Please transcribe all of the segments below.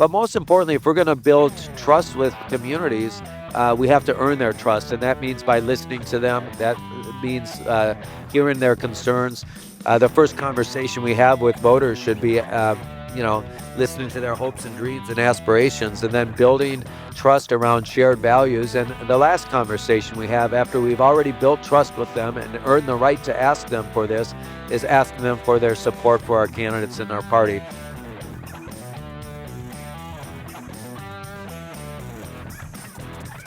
But most importantly, if we're going to build trust with communities, we have to earn their trust, and that means by listening to them. That means hearing their concerns. The first conversation we have with voters should be, listening to their hopes and dreams and aspirations, and then building trust around shared values. And the last conversation we have after we've already built trust with them and earned the right to ask them for this is asking them for their support for our candidates in our party.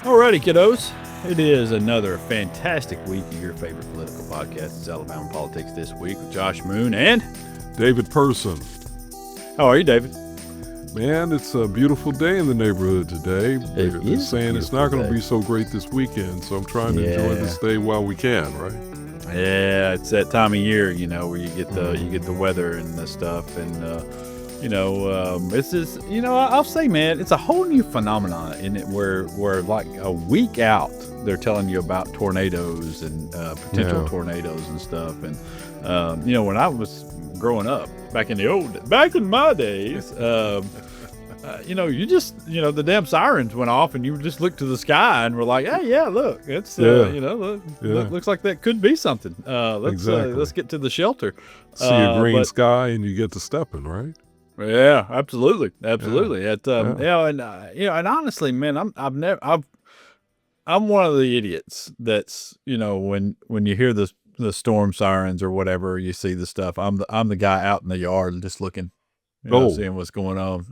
Alrighty, kiddos. It is another fantastic week of your favorite political podcast. It's Alabama Politics This Week with Josh Moon and David Person. How are you, David? Man, it's a beautiful day in the neighborhood today. They're saying it's not going to be so great this weekend, so I'm trying to enjoy this day while we can, right? Yeah, it's that time of year, where you get the weather and the stuff, and it's just, I'll say, man, it's a whole new phenomenon in it where like a week out they're telling you about tornadoes and potential tornadoes and stuff, and when I was growing up back in my days, you just, the damn sirens went off and you just looked to the sky and were like, hey, yeah, look, it's, looks like that could be something. Let's get to the shelter. See a green sky and you get to stepping, right? Yeah, absolutely. Yeah. And honestly, man, I'm one of the idiots that's, when you hear the storm sirens or whatever, you see the stuff. I'm the guy out in the yard just looking, seeing what's going on.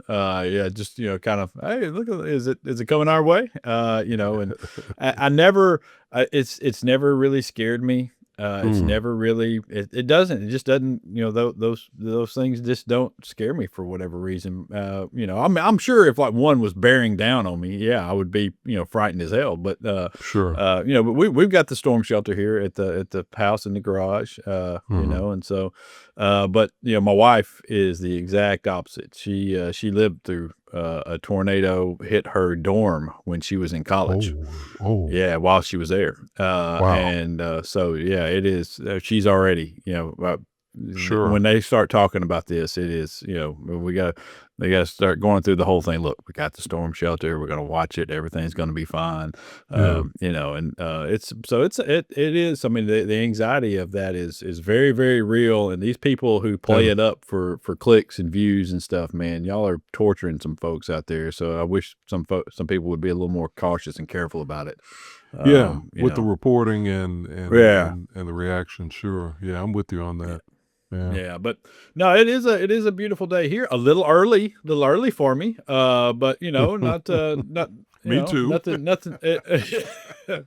Just kind of, hey, look, is it coming our way? And I never, it's never really scared me. It's never really, it just doesn't, those things just don't scare me for whatever reason. I'm sure if like one was bearing down on me, I would be, frightened as hell, but, sure. But we've got the storm shelter here at the house in the garage, and so, but my wife is the exact opposite. She lived through a tornado hit her dorm when she was in college. Yeah, while she was there. Wow. And so it is. She's already sure. When they start talking about this, it is they got to start going through the whole thing. Look, we got the storm shelter. We're going to watch it. Everything's going to be fine. It is. I mean, the anxiety of that is very, very real. And these people who play it up for clicks and views and stuff, man, y'all are torturing some folks out there. So I wish some people would be a little more cautious and careful about it. With the reporting and the reaction. Sure. Yeah, I'm with you on that. Yeah, but no, it is a beautiful day here. A little early for me. But not Me too. Nothing.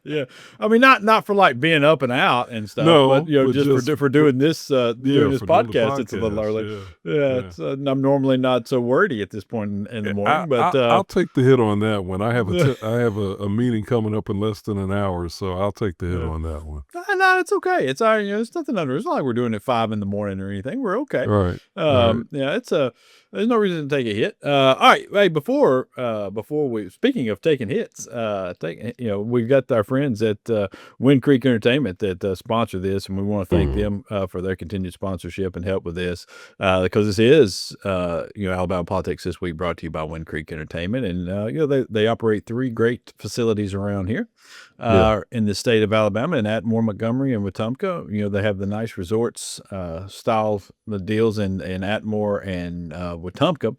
Yeah, I mean, not for like being up and out and stuff. No, but just for doing this podcast, podcast, it's a little early. Yeah. It's, I'm normally not so wordy at this point in the morning, but I'll take the hit on that one. I have a meeting coming up in less than an hour, so I'll take the hit on that one. No, it's okay. It's it's nothing under. It's not like we're doing it 5 a.m. or anything. We're okay. Right. Yeah, there's no reason to take a hit. All right. Hey, before we, speaking of taking hits, we've got our friends at Wind Creek Entertainment that sponsor this, and we want to thank them for their continued sponsorship and help with this, because this is Alabama Politics This Week, brought to you by Wind Creek Entertainment, and they operate 3 great facilities around here in the state of Alabama, in Atmore, Montgomery, and Wetumpka. They have the nice resorts style deals in Atmore and Wetumpka.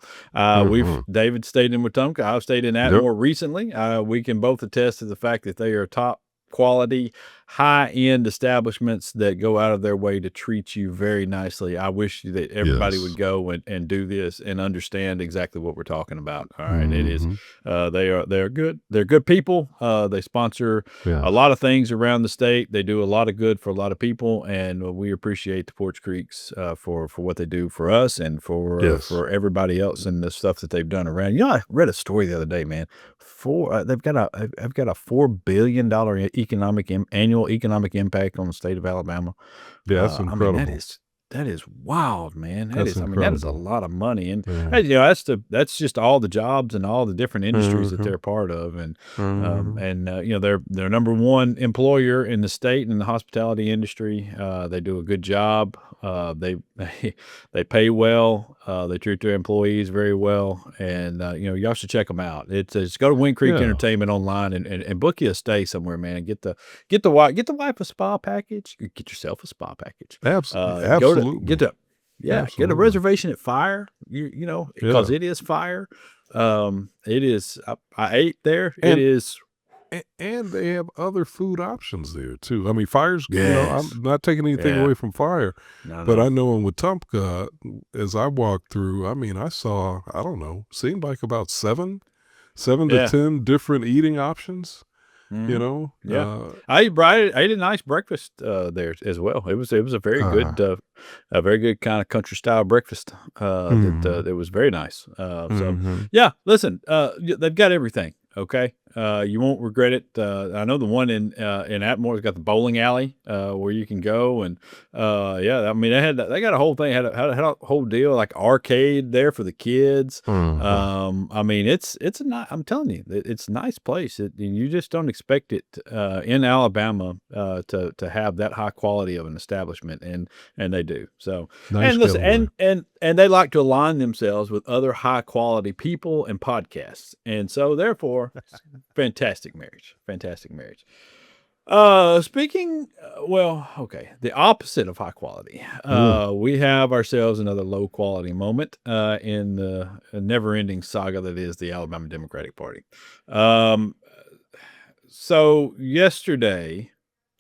David stayed in Wetumpka. I've stayed in Atmore recently. We can both attest to the fact that they are top quality, high-end establishments that go out of their way to treat you very nicely. I wish that everybody would go and do this and understand exactly what we're talking about. All right. It is, they're good. They're good people. They sponsor a lot of things around the state. They do a lot of good for a lot of people, and we appreciate the Porch Creeks for what they do for us and for everybody else and the stuff that they've done around. I read a story the other day, man. I've got a $4 billion annual economic impact on the state of Alabama. Yeah, that's incredible. That is wild, man. That That's is, I mean, that is a incredible. lot of money, and Yeah. hey, that's just all the jobs and all the different industries that Mhm. they're a part of, Mhm. they're number one employer in the state in the hospitality industry. They do a good job. They pay well. They treat their employees very well, and y'all should check them out. It's go to Wind Creek Yeah. Entertainment online and book you a stay somewhere, man, and get the wife a spa package. Get yourself a spa package. Absolutely. Get a Absolutely. reservation at Fire, because Yeah. it is fire. It is, I ate there. It And is. and they have other food options there too. I mean, Fire's, I'm Yes. not taking anything Yeah. away from Fire, No, but I no. know in Wetumpka, as I walked through, I mean, I saw, I don't know, seemed like about seven to Yeah. 10 different eating options, you Mhm. know? Yeah. I ate a nice breakfast, there as well. It was Uh, a very good kind of country style breakfast, mhm. that was very nice. So Mhm. yeah, listen, they've got everything. Okay. You won't regret it. I know the one in Atmore's got the bowling alley, where you can go and, yeah, I mean, they got a whole thing, had a whole deal like arcade there for the kids. Mhm. I mean, it's a I'm telling you, it's a nice place. You just don't expect it, in Alabama, to have that high quality of an establishment, and they do. So, Nice and listen, getaway. and they like to align themselves with other high quality people and podcasts, and so therefore, fantastic marriage, fantastic marriage. Speaking, well, okay, the opposite of high quality. Mm. We have ourselves another low quality moment, in the never ending saga that is the Alabama Democratic Party. Um, so yesterday,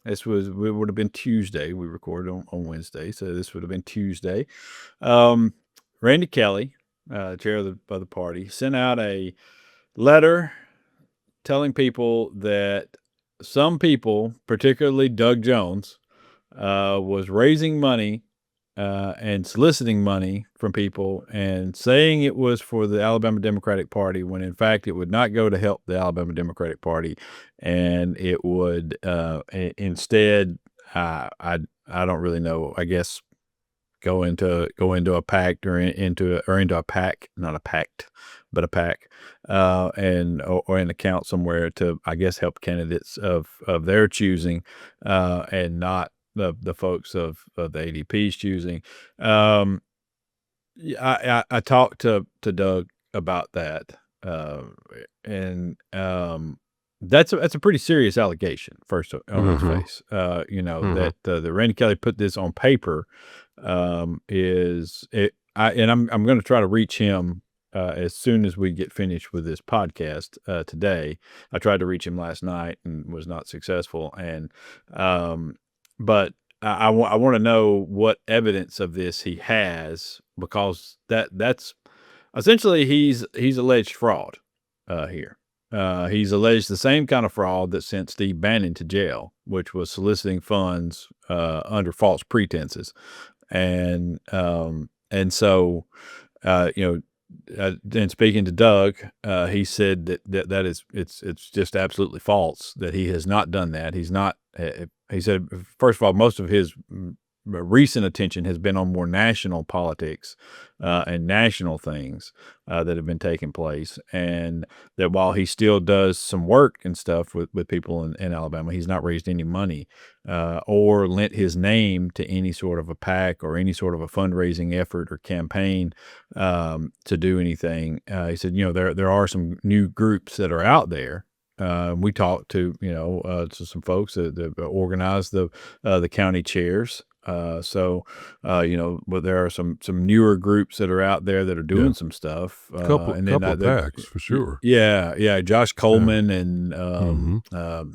it would have been Tuesday. We recorded on Wednesday, so this would have been Tuesday. Um, Randy Kelley, chair of the party, sent out a letter telling people that some people, particularly Doug Jones, was raising money, and soliciting money from people and saying it was for the Alabama Democratic Party when in fact it would not go to help the Alabama Democratic Party, and it would, instead, I don't really know. I guess go into a pact or into a pack, not a pact, but a pack, or an account somewhere to, I guess, help candidates of their choosing, and not the folks of the ADP's choosing. Um, I talked to Doug about that, and that's a pretty serious allegation. First on its Mhm. face, Mhm. that Randy Kelley put this on paper, is it. I'm going to try to reach him, as soon as we get finished with this podcast, today. I tried to reach him last night and was not successful, and but I want to know what evidence of this he has, because that's essentially he's alleged fraud, here. He's alleged the same kind of fraud that sent Steve Bannon to jail, which was soliciting funds, under false pretenses, and so, and speaking to Doug, he said that is it's just absolutely false, that he has not done that. He's not. He said, first of all, most of his recent attention has been on more national politics, and national things, that have been taking place, and that while he still does some work and stuff with people in Alabama, he's not raised any money, or lent his name to any sort of a PAC or any sort of a fundraising effort or campaign, to do anything. He said, there are some new groups that are out there. We talked to some folks that organize the county chairs. But there are some newer groups that are out there that are Yeah. doing some stuff. And then Couple of the packs for sure. yeah, Josh Yeah. Coleman and, Mhm.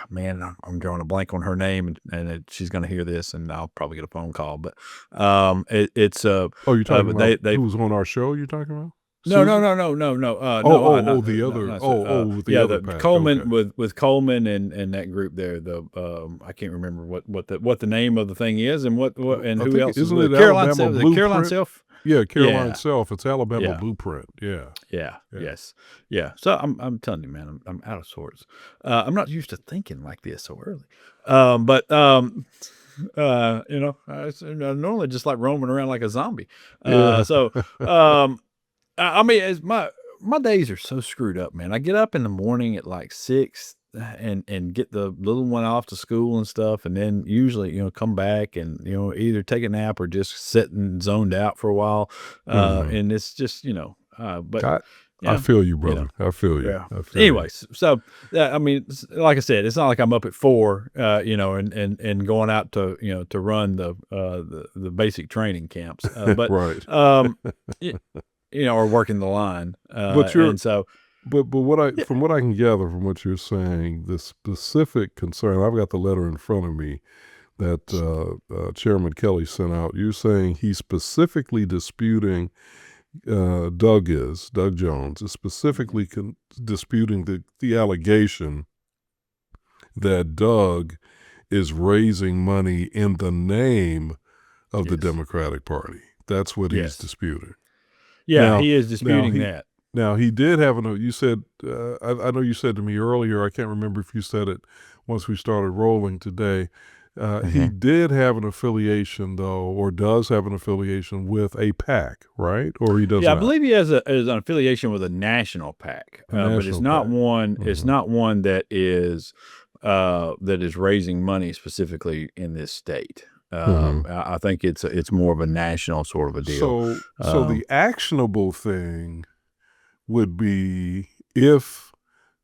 man, I'm drawing a blank on her name, she's going to hear this, and I'll probably get a phone call. But it's Oh, you're talking but about they who's on our show you're talking about? no, no, Susan? no, no, no, no, Oh, no, oh, not oh, the no, other not so, the yeah, other the pack. Okay. Coleman with Coleman and that group there. I can't remember what the name of the thing is, and what and I who think else is isn't with it Caroline Alabama Self. Is it Caroline Blueprint? Self? Yeah, Caroline Yeah, Self. It's Alabama yeah, Blueprint. Yeah. yeah, Yeah. yes, yeah. So I'm telling you, man, I'm out of sorts. I'm not used to thinking like this so early. But It's normally just like roaming around like a zombie. Yeah. I mean, as my days are so screwed up, man. I get up in the morning at like 6 and get the little one off to school and stuff, and then usually, come back and, either take a nap or just sit and zoned out for a while. And it's just, but I, I yeah, feel you, brother. I feel you. yeah. I feel Anyways, so I mean, like I said, it's not like I'm up at 4, and going out to to run the basic training camps, you. but Right. y- or working the line, But you're, and so but from what I can gather from what you're saying, the specific concern, I've got the letter in front of me that Chairman Kelley sent out. You're saying he's specifically disputing, Doug Jones is specifically disputing the allegation that Doug is raising money in the name of the yes, Democratic Party. That's what he's yes, disputing. yeah, Now, he is now disputing he that. now he did have you said, I know you said to me earlier, I can't remember if you said it once we started rolling today. He did have an affiliation, though, or does have an affiliation with a PAC, right? Or he does Yeah, I not? believe he has an affiliation with a national PAC, A but it's national not PAC. one. It's not one that is raising money specifically in this state. I think it's more of a national sort of a deal. So the actionable thing would be if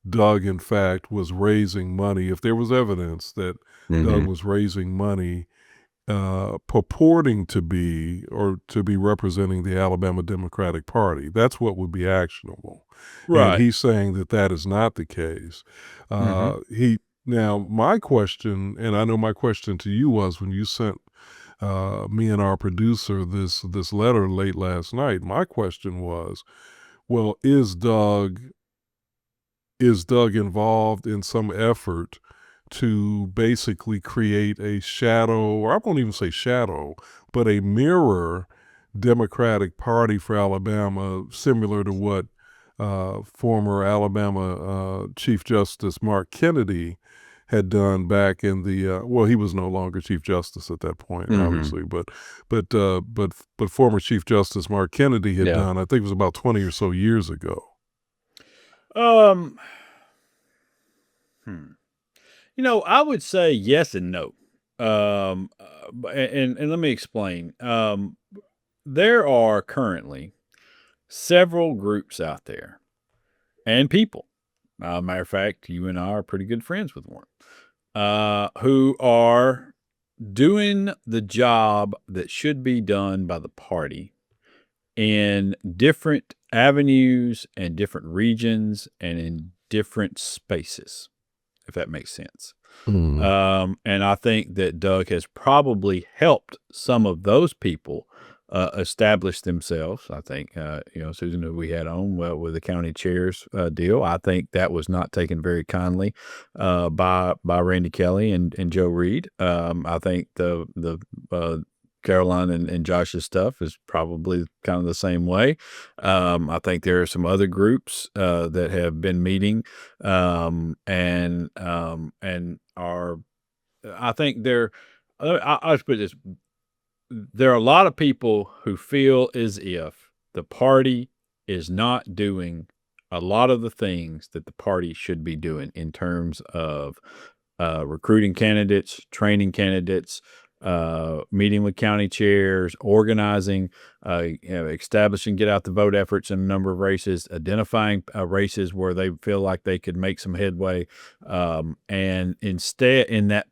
Doug, in fact, was raising money, if there was evidence that Doug was raising money purporting to be representing the Alabama Democratic Party. That's what would be actionable. And Right. he's saying that is not the case. Now, my question, and I know my question to you was when you sent me and our producer this letter late last night, my question was, well, is Doug involved in some effort to basically create a shadow, or I won't even say shadow, but a mirror Democratic Party for Alabama, similar to what former Alabama Chief Justice Mark Kennedy had done back in the well, he was no longer Chief Justice at that point, obviously, but former Chief Justice Mark Kennedy had done, I think it was about 20 or so years ago. I would say yes and no. And let me explain. There are currently several groups out there and people. Matter of fact, you and I are pretty good friends with one, who are doing the job that should be done by the party in different avenues and different regions and in different spaces, if that makes sense. And I think that Doug has probably helped some of those people establish themselves. I think, Susan, who we had on with the county chairs deal, I think that was not taken very kindly by Randy Kelley and Joe Reed. I think the Caroline and Josh's stuff is probably kind of the same way. I think there are some other groups that have been meeting and are. I think I'll just put this: there are a lot of people who feel as if the party is not doing a lot of the things that the party should be doing in terms of recruiting candidates, training candidates, meeting with county chairs, organizing, establishing get out the vote efforts in a number of races, identifying races where they feel like they could make some headway. And instead, in that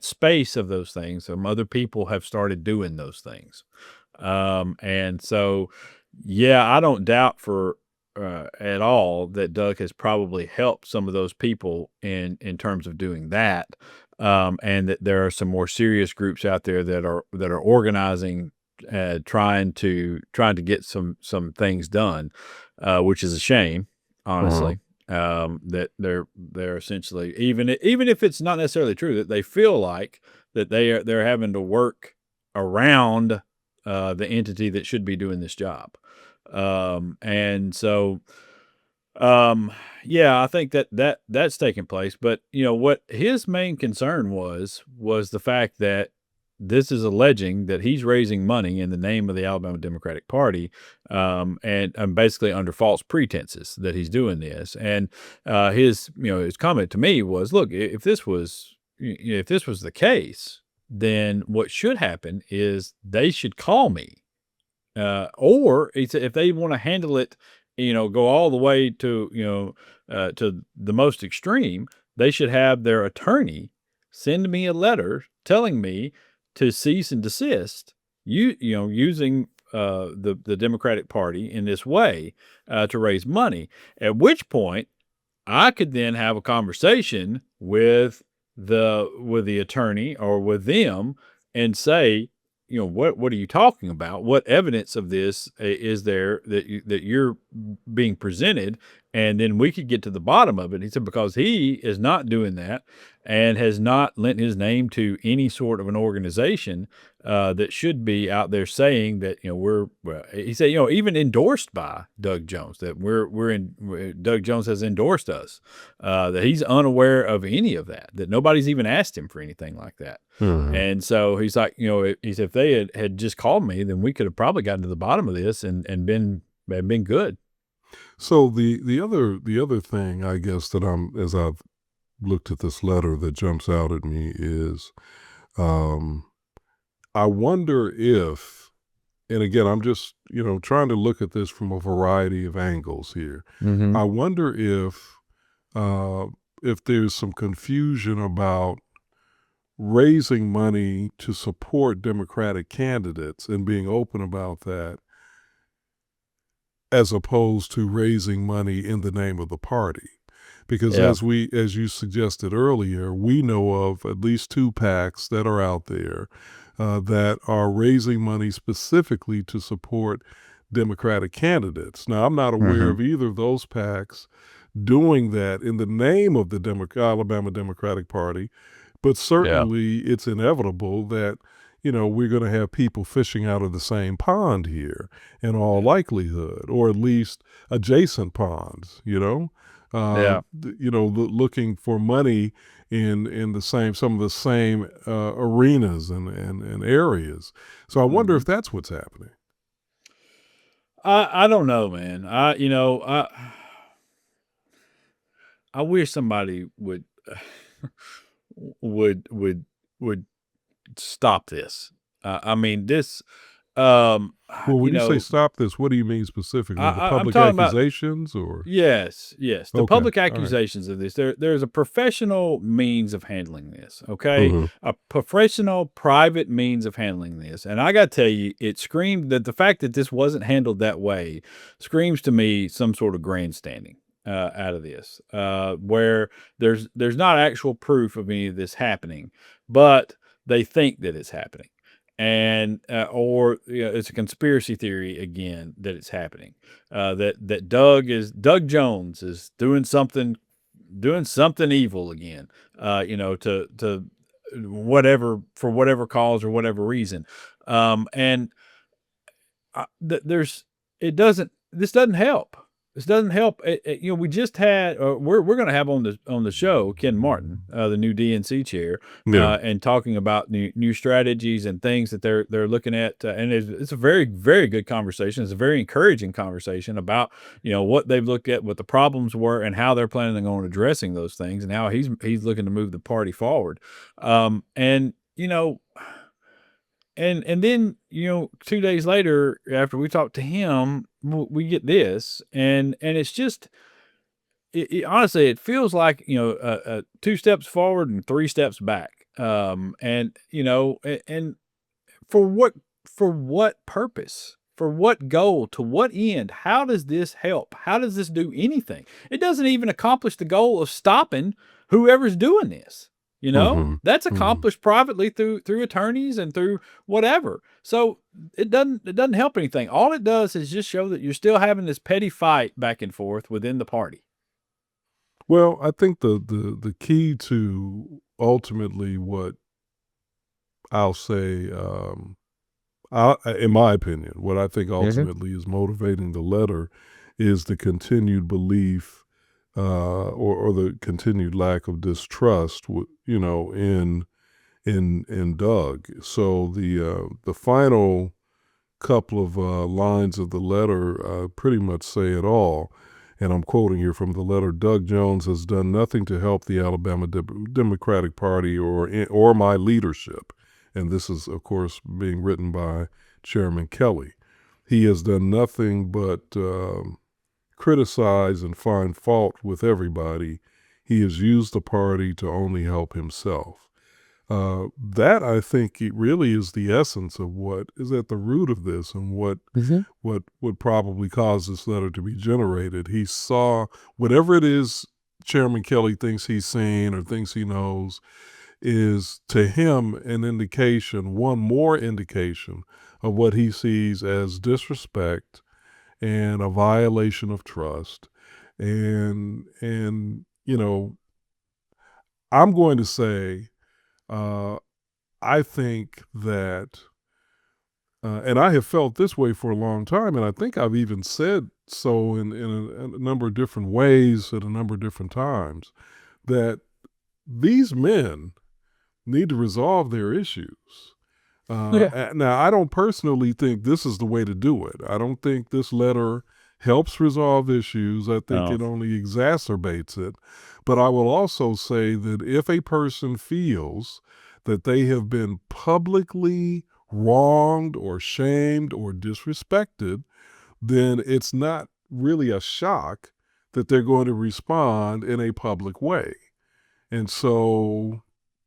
space of those things, some other people have started doing those things. And so, yeah, I don't doubt at all that Doug has probably helped some of those people in terms of doing that. And that there are some more serious groups out there that are organizing, trying to get some things done, which is a shame, honestly. That they're essentially, even if it's not necessarily true, that they feel like that they're having to work around the entity that should be doing this job. And so Yeah, I think that's taking place. But what his main concern was the fact that this is alleging that he's raising money in the name of the Alabama Democratic Party, and basically under false pretenses that he's doing this. And his comment to me was, look, if this was the case, then what should happen is they should call me. Or if they want to handle it, go all the way to the most extreme, they should have their attorney send me a letter telling me to cease and desist, using the Democratic Party in this way to raise money. At which point, I could then have a conversation with the attorney or with them and say, what are you talking about? What evidence of this is there that you're being presented? And then we could get to the bottom of it. He said, because he is not doing that and has not lent his name to any sort of an organization that should be out there saying that, he said, even endorsed by Doug Jones, that Doug Jones has endorsed us, that he's unaware of any of that nobody's even asked him for anything like that. Mhm. And so he's like, he said, if they had just called me, then we could have probably gotten to the bottom of this and been good. So the other thing, I guess, that as I've looked at this letter that jumps out at me is, I wonder if, and again, I'm just, trying to look at this from a variety of angles here. Mm-hmm. I wonder if there's some confusion about raising money to support Democratic candidates and being open about that, as opposed to raising money in the name of the party. Because Yeah. as you suggested earlier, we know of at least 2 PACs that are out there that are raising money specifically to support Democratic candidates. Now, I'm not aware of either of those PACs doing that in the name of the Alabama Democratic Party, but certainly it's inevitable that, we're going to have people fishing out of the same pond here in all likelihood, or at least adjacent ponds, looking for money in some of the same arenas and areas. So I wonder if that's what's happening. I don't know, man. I wish somebody would would stop this. I mean, this. Well, when you say stop this, what do you mean specifically? The public accusations, or? Yes. The Okay, public all right. accusations of this. There's a professional means of handling this. Okay, Mhm. a professional, private means of handling this. And I got to tell you, it screamed that the fact that this wasn't handled that way screams to me some sort of grandstanding out of this, where there's not actual proof of any of this happening, but they think that it's happening. And or it's a conspiracy theory again that it's happening. That Doug Jones is doing something evil again. To whatever, for whatever cause or whatever reason. And this doesn't help. This doesn't help. We just had, we're going to have on the show Ken Martin, the new DNC chair, Yeah. and talking about new strategies and things that they're looking at. And it's a very, very good conversation. It's a very encouraging conversation about what they've looked at, what the problems were, and how they're planning on addressing those things, and how he's looking to move the party forward. And then 2 days later, after we talked to him, we get this, and it's just, honestly, it feels like 2 steps forward and 3 steps back. And for what purpose? For what goal? To what end? How does this help? How does this do anything? It doesn't even accomplish the goal of stopping whoever's doing this. That's accomplished privately through attorneys and through whatever. So it doesn't help anything. All it does is just show that you're still having this petty fight back and forth within the party. Well, I think the key to ultimately what I'll say, in my opinion, what I think ultimately is motivating the letter is the continued belief or the continued lack of distrust, in Doug. So the final couple of lines of the letter pretty much say it all. And I'm quoting here from the letter: Doug Jones has done nothing to help the Alabama Democratic Party or my leadership. And this is, of course, being written by Chairman Kelley. He has done nothing but criticize and find fault with everybody. He has used the party to only help himself. That, I think, it really is the essence of what is at the root of this, and what would probably cause this letter to be generated. He saw whatever it is Chairman Kelley thinks he's seen or thinks he knows is, to him, an indication, one more indication of what he sees as disrespect and a violation of trust. And I'm going to say, I think that, and I have felt this way for a long time, and I think I've even said so in a number of different ways at a number of different times, that these men need to resolve their issues. Now, I don't personally think this is the way to do it. I don't think this letter helps resolve issues. I think it only exacerbates it. But I will also say that if a person feels that they have been publicly wronged or shamed or disrespected, then it's not really a shock that they're going to respond in a public way. And so,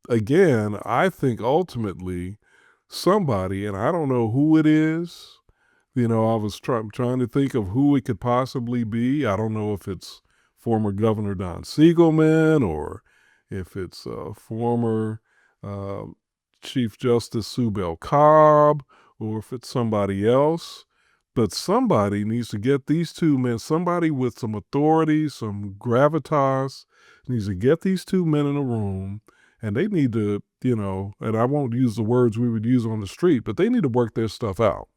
again, I think ultimately somebody, and I don't know who it is, I was trying to think of who it could possibly be. I don't know if it's former Governor Don Siegelman, or if it's former Chief Justice Sue Bell Cobb, or if it's somebody else. But somebody needs to get these two men, somebody with some authority, some gravitas, needs to get these two men in a room, and they need to, and I won't use the words we would use on the street, but they need to work their stuff out.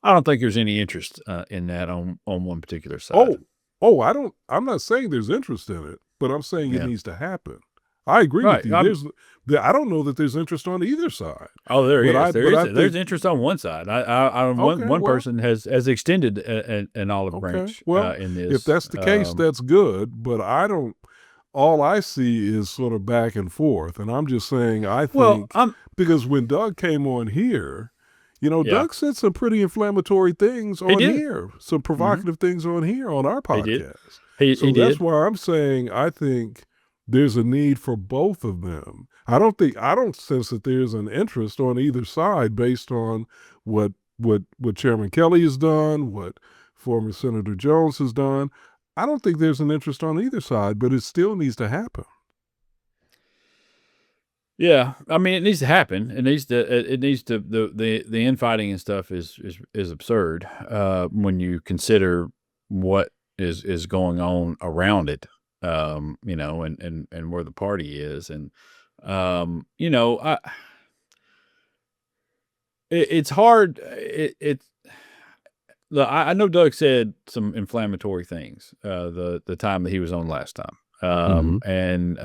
I don't think there's any interest in that on one particular side. I'm not saying there's interest in it, but I'm saying it needs to happen. I agree with you. I don't know that there's interest on either side. Oh, there is. There's interest on one side. One person has extended an olive branch in this. If that's the case, that's good. But all I see is sort of back and forth. And I'm just saying, I think, because when Doug came on here, Doug said some pretty inflammatory things on here, some provocative things on here on our podcast. So that's why I'm saying I think there's a need for both of them. I don't sense that there's an interest on either side based on what Chairman Kelley has done, what former Senator Jones has done. I don't think there's an interest on either side, but it still needs to happen. Yeah, I mean, it needs to happen. It needs to. The infighting and stuff is absurd when you consider what is going on around it. And where the party is, and it's hard. I know Doug said some inflammatory things the time that he was on last time. And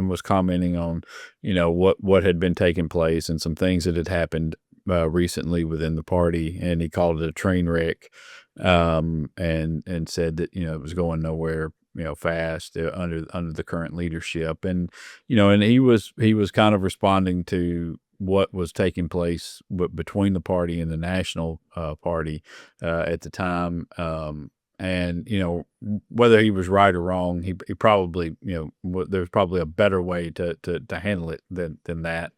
was commenting on, what had been taking place and some things that had happened recently within the party, and he called it a train wreck, and said that it was going nowhere, fast under the current leadership, and and he was kind of responding to what was taking place between the party and the national party at the time. And, whether he was right or wrong, he probably, there's probably a better way to handle it than that.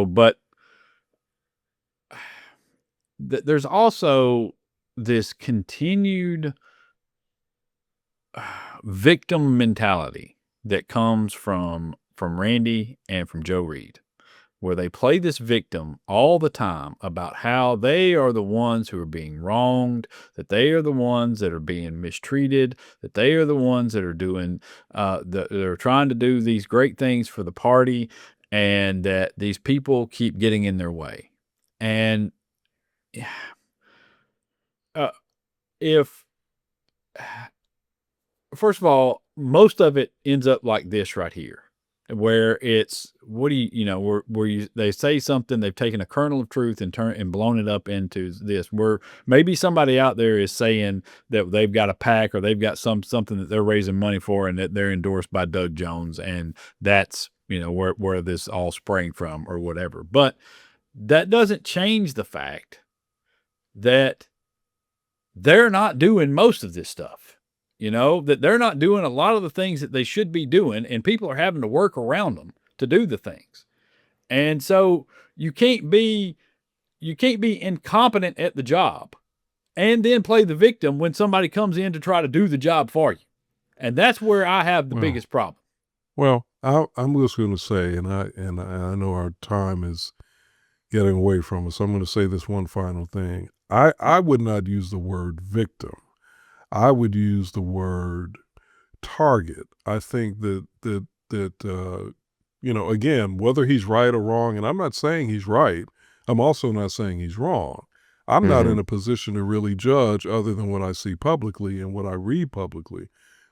But there's also this continued victim mentality that comes from Randy and from Joe Reed, where they play this victim all the time about how they are the ones who are being wronged, that they are the ones that are being mistreated, that they are the ones that are doing, they're trying to do these great things for the party, and that these people keep getting in their way. And if first of all, most of it ends up like this right here, where it's what do you know where you they say something, they've taken a kernel of truth and blown it up into this, where maybe somebody out there is saying that they've got a PAC or they've got something that they're raising money for and that they're endorsed by Doug Jones, and that's where this all sprang from or whatever. But that doesn't change the fact that they're not doing most of this stuff, that they're not doing a lot of the things that they should be doing, and people are having to work around them to do the things. And so you can't be incompetent at the job and then play the victim when somebody comes in to try to do the job for you. And that's where I have the biggest problem. Well, I'm just going to say, and I know our time is getting away from us. I'm going to say this one final thing. I would not use the word victim. I would use the word target. I think that again, whether he's right or wrong, and I'm not saying he's right, I'm also not saying he's wrong. I'm not in a position to really judge other than what I see publicly and what I read publicly.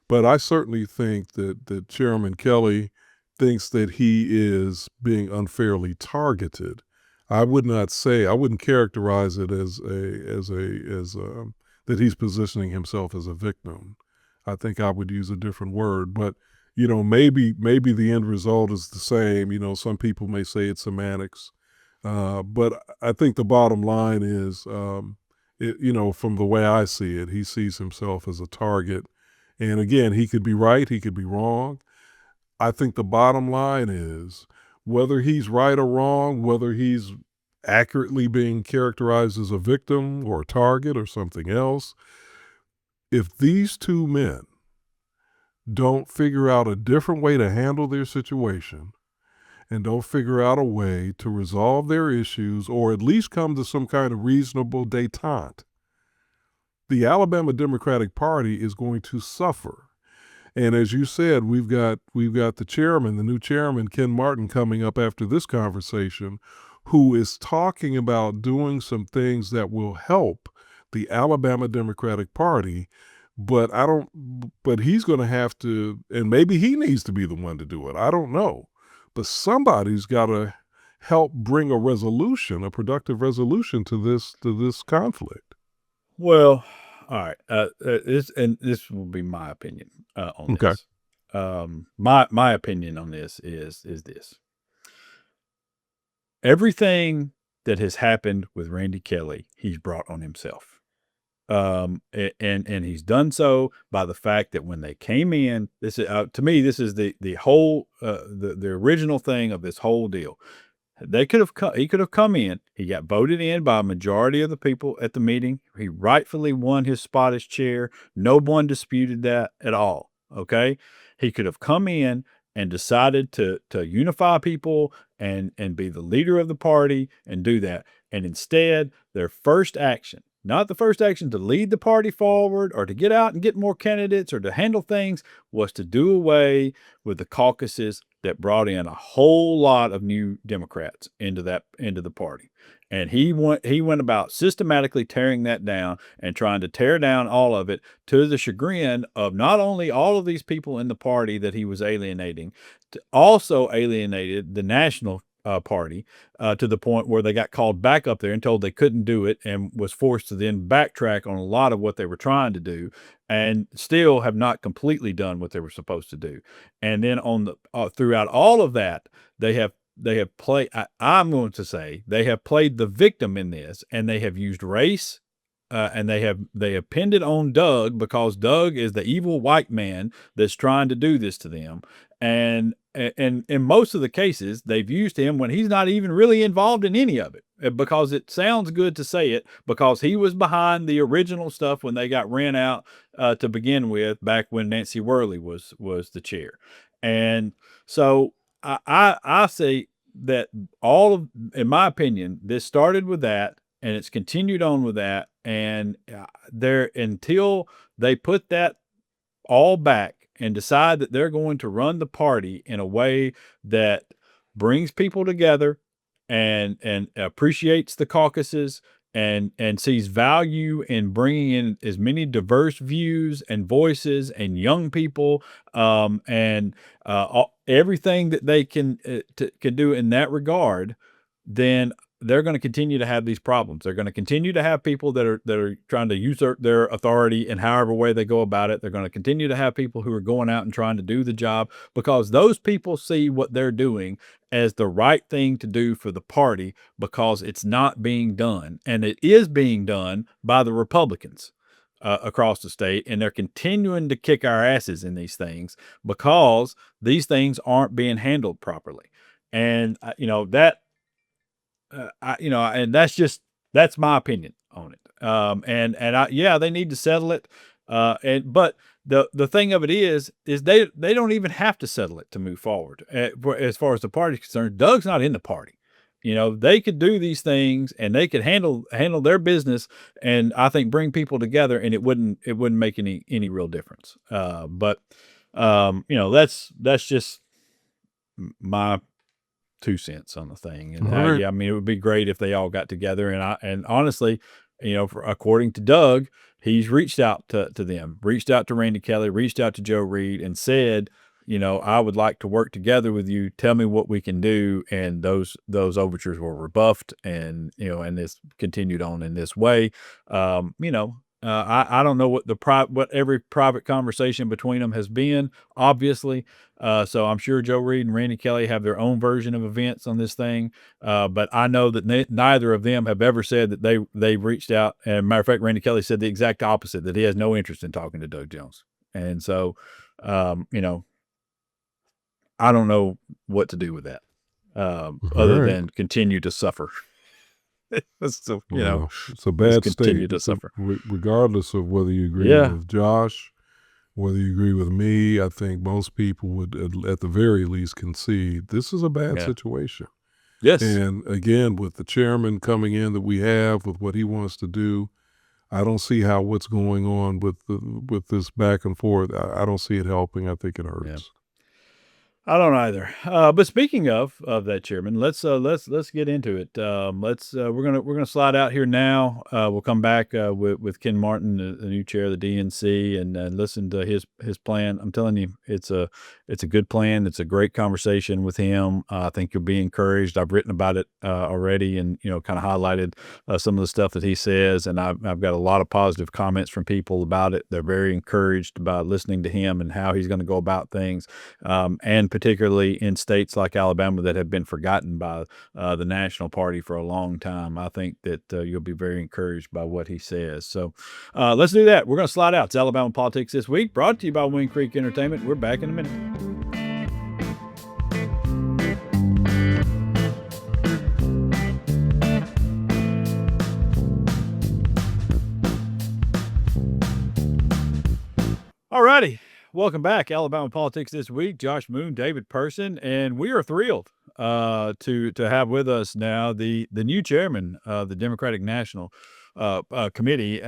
But I certainly think that Chairman Kelley thinks that he is being unfairly targeted. I wouldn't characterize it as that he's positioning himself as a victim. I think I would use a different word, but maybe the end result is the same. Some people may say it's semantics, but I think the bottom line is, from the way I see it, he sees himself as a target. And again, he could be right, he could be wrong. I think the bottom line is, whether he's right or wrong, whether he's accurately being characterized as a victim or a target or something else, if these two men don't figure out a different way to handle their situation and don't figure out a way to resolve their issues or at least come to some kind of reasonable détente, the Alabama Democratic Party is going to suffer. And as you said, we've got the new chairman, Ken Martin, coming up after this conversation, who is talking about doing some things that will help the Alabama Democratic Party. But he's going to have to, and maybe he needs to be the one to do it. I don't know. But somebody's got to help bring a productive resolution to this conflict. Well, all right. This will be my opinion on this. My opinion on this is this. Everything that has happened with Randy Kelley, he's brought on himself. And he's done so by the fact that when they came in, this is to me, this is the whole the original thing of this whole deal. He could have come in. He got voted in by a majority of the people at the meeting. He rightfully won his spot as chair. No one disputed that at all. Okay. He could have come in and decided to unify people and be the leader of the party and do that. And instead, their first action, not the first action to lead the party forward or to get out and get more candidates or to handle things, was to do away with the caucuses that brought in a whole lot of new Democrats into the party. And he went about systematically tearing that down and trying to tear down all of it, to the chagrin of not only all of these people in the party that he was alienating, also alienated the national party to the point where they got called back up there and told they couldn't do it, and was forced to then backtrack on a lot of what they were trying to do, and still have not completely done what they were supposed to do. And then on the throughout all of that, they have played, I'm going to say, they have played the victim in this, and they have used race, and they have pinned it on Doug, because Doug is the evil white man that's trying to do this to them. And in most of the cases, they've used him when he's not even really involved in any of it, because it sounds good to say it, because he was behind the original stuff when they got ran out to begin with, back when Nancy Worley was the chair. And so I say that in my opinion, this started with that, and it's continued on with that. And until they put that all back and decide that they're going to run the party in a way that brings people together and appreciates the caucuses and sees value in bringing in as many diverse views and voices and young people, and everything that they can do in that regard, then they're going to continue to have these problems. They're going to continue to have people that are trying to usurp their authority in however way they go about it. They're going to continue to have people who are going out and trying to do the job because those people see what they're doing as the right thing to do for the party because it's not being done. And it is being done by the Republicans across the state. And they're continuing to kick our asses in these things because these things aren't being handled properly. And, and that's my opinion on it. Yeah, they need to settle it. But the thing of it is they don't even have to settle it to move forward. As far as the party's concerned, Doug's not in the party. They could do these things and they could handle their business, and I think bring people together, and it wouldn't make any real difference. That's just my 2 cents on the thing. And Right. yeah, I mean, it would be great if they all got together. And honestly, according to Doug, he's reached out to them, reached out to Randy Kelley, reached out to Joe Reed, and said, I would like to work together with you. Tell me what we can do. And those overtures were rebuffed, and this continued on in this way. I don't know what every private conversation between them has been, obviously. So I'm sure Joe Reed and Randy Kelley have their own version of events on this thing. But I know that neither of them have ever said that they reached out. And matter of fact, Randy Kelley said the exact opposite, that he has no interest in talking to Doug Jones. And so, I don't know what to do with that, other than continue to suffer. So, it's a bad continue state to suffer. Regardless of whether you agree with Josh, whether you agree with me. I think most people would at the very least concede this is a bad situation. Yes. And again, with the chairman coming in that we have, with what he wants to do, I don't see how what's going on with this back and forth, I don't see it helping. I think it hurts. Yeah. I don't either. But speaking of that, Chairman, let's get into it. We're gonna slide out here now. We'll come back with Ken Martin, the new chair of the DNC, and listen to his plan. I'm telling you, it's a good plan. It's a great conversation with him. I think you'll be encouraged. I've written about it already, and kind of highlighted some of the stuff that he says, and I've got a lot of positive comments from people about it. They're very encouraged by listening to him and how he's going to go about things, and particularly in states like Alabama that have been forgotten by the national party for a long time. I think that you'll be very encouraged by what he says. So let's do that. We're going to slide out. It's Alabama Politics This Week, brought to you by Wind Creek Entertainment. We're back in a minute. All righty. Welcome back. Alabama Politics This Week. Josh Moon, David Person, and we are thrilled to have with us now the new chairman of the Democratic National Committee.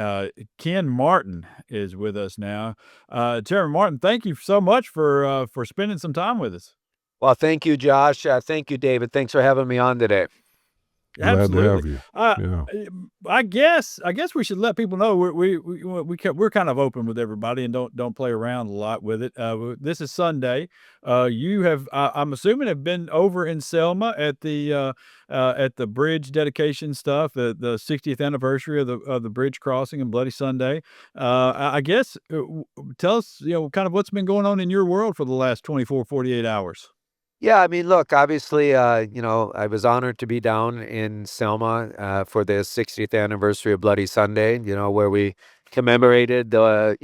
Ken Martin is with us now. Chairman Martin, thank you so much for spending some time with us. Well, thank you, Josh. Thank you, David. Thanks for having me on today. Absolutely. Glad to have you. I guess we should let people know we're kind of open with everybody and don't play around a lot with it. This is Sunday. You have, I'm assuming, have been over in Selma at the bridge dedication stuff, the 60th anniversary of the bridge crossing and Bloody Sunday. I guess tell us, kind of what's been going on in your world for the last 24, 48 hours. Yeah, I mean, look, obviously, I was honored to be down in Selma for the 60th anniversary of Bloody Sunday, where we commemorated the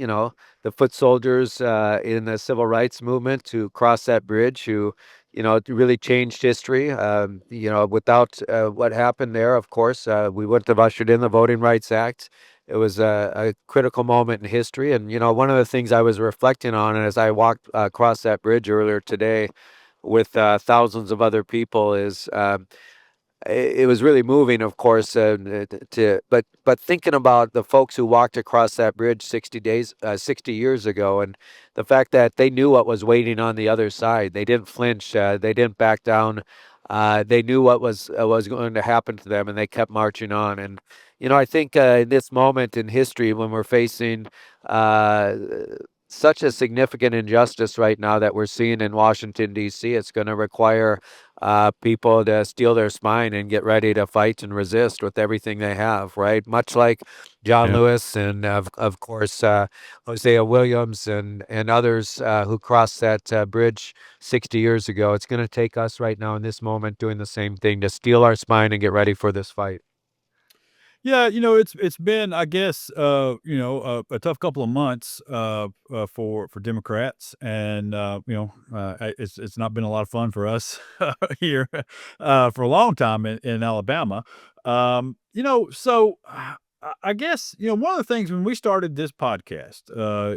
foot soldiers in the civil rights movement to cross that bridge, who, really changed history. Without what happened there, of course, we wouldn't have ushered in the Voting Rights Act. It was a critical moment in history. And, one of the things I was reflecting on as I walked across that bridge earlier today with thousands of other people is it was really moving, of course, but thinking about the folks who walked across that bridge 60 years ago, and the fact that they knew what was waiting on the other side. They didn't flinch. They didn't back down. They knew what was going to happen to them, and they kept marching on. And I think in this moment in history, when we're facing uh, such a significant injustice right now that we're seeing in Washington D.C., it's going to require people to steel their spine and get ready to fight and resist with everything they have, right? Much like John Yeah. Lewis and of course Hosea Williams and others who crossed that bridge 60 years ago. It's going to take us right now in this moment doing the same thing to steel our spine and get ready for this fight. Yeah, it's been, I guess, a tough couple of months for Democrats, and it's not been a lot of fun for us here for a long time in Alabama. So I guess one of the things when we started this podcast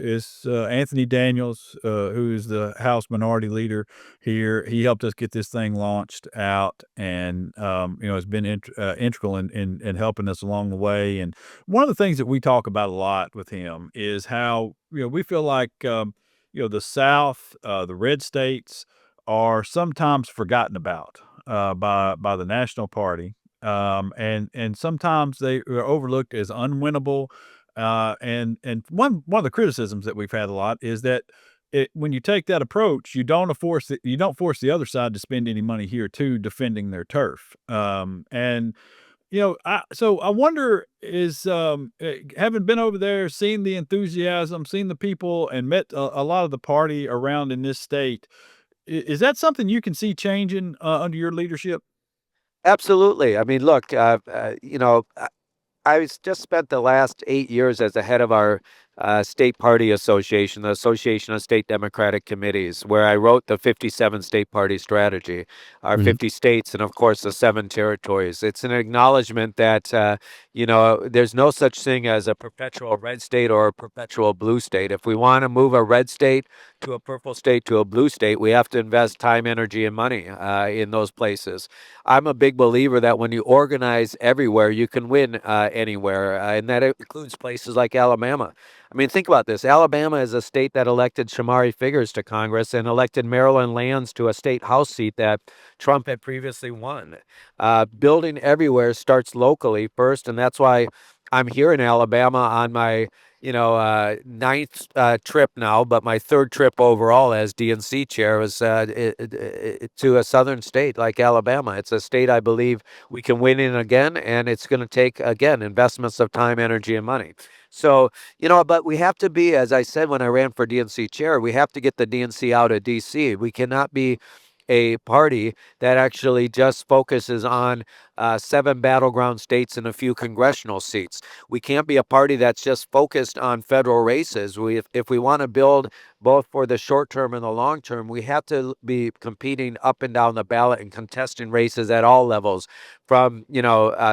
is Anthony Daniels, who is the House Minority Leader here. He helped us get this thing launched out, and has been integral in helping us along the way. And one of the things that we talk about a lot with him is how we feel like the South, the red states, are sometimes forgotten about by the national party. And sometimes they are overlooked as unwinnable. And one of the criticisms that we've had a lot is that when you take that approach, you don't force the other side to spend any money here too, defending their turf. So I wonder having been over there, seen the enthusiasm, seen the people, and met a lot of the party around in this state. Is that something you can see changing under your leadership? Absolutely. I mean, look, just spent the last 8 years as the head of our state party association, the Association of State Democratic Committees, where I wrote the 57 state party strategy, our Mhm. 50 states, and of course the 7 territories. It's an acknowledgement that, there's no such thing as a perpetual red state or a perpetual blue state. If we want to move a red state to a purple state to a blue state, we have to invest time, energy, and money in those places. I'm a big believer that when you organize everywhere, you can win anywhere, and that includes places like Alabama. I mean, think about this. Alabama is a state that elected Shamari Figures to Congress and elected Maryland Lands to a state House seat that Trump had previously won. Building everywhere starts locally first, and that's why I'm here in Alabama on my ninth trip now, but my third trip overall as DNC chair was to a southern state like Alabama. It's a state I believe we can win in again, and it's going to take, again, investments of time, energy, and money. So, but we have to be, as I said when I ran for DNC chair, we have to get the DNC out of DC. We cannot be a party that actually just focuses on 7 battleground states and a few congressional seats. We can't be a party that's just focused on federal races. If we want to build both for the short term and the long term, we have to be competing up and down the ballot and contesting races at all levels, from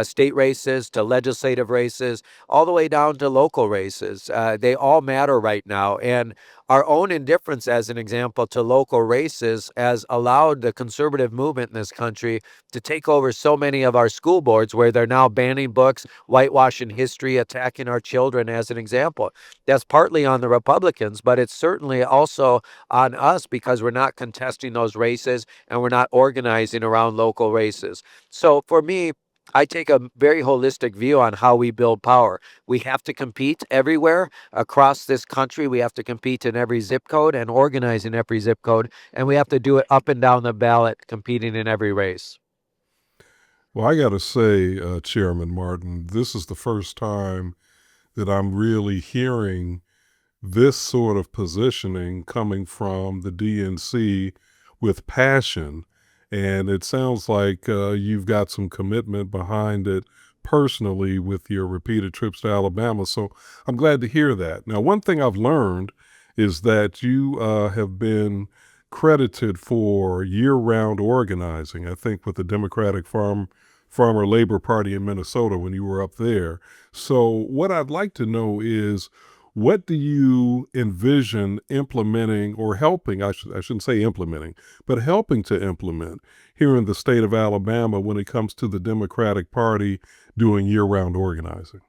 state races to legislative races, all the way down to local races. They all matter right now, and our own indifference, as an example, to local races has allowed the conservative movement in this country to take over so many of our school boards, where they're now banning books, whitewashing history, attacking our children, as an example. That's partly on the Republicans, but it's certainly also on us because we're not contesting those races and we're not organizing around local races. So for me, I take a very holistic view on how we build power. We have to compete everywhere across this country. We have to compete in every zip code and organize in every zip code. And we have to do it up and down the ballot, competing in every race. Well, I got to say, Chairman Martin, this is the first time that I'm really hearing this sort of positioning coming from the DNC with passion. And it sounds like you've got some commitment behind it personally with your repeated trips to Alabama. So I'm glad to hear that. Now, one thing I've learned is that you have been credited for year-round organizing, I think with the Democratic Farmer Labor Party in Minnesota when you were up there. So what I'd like to know is, What do you envision implementing or helping? I shouldn't say implementing, but helping to implement here in the state of Alabama when it comes to the Democratic Party doing year-round organizing?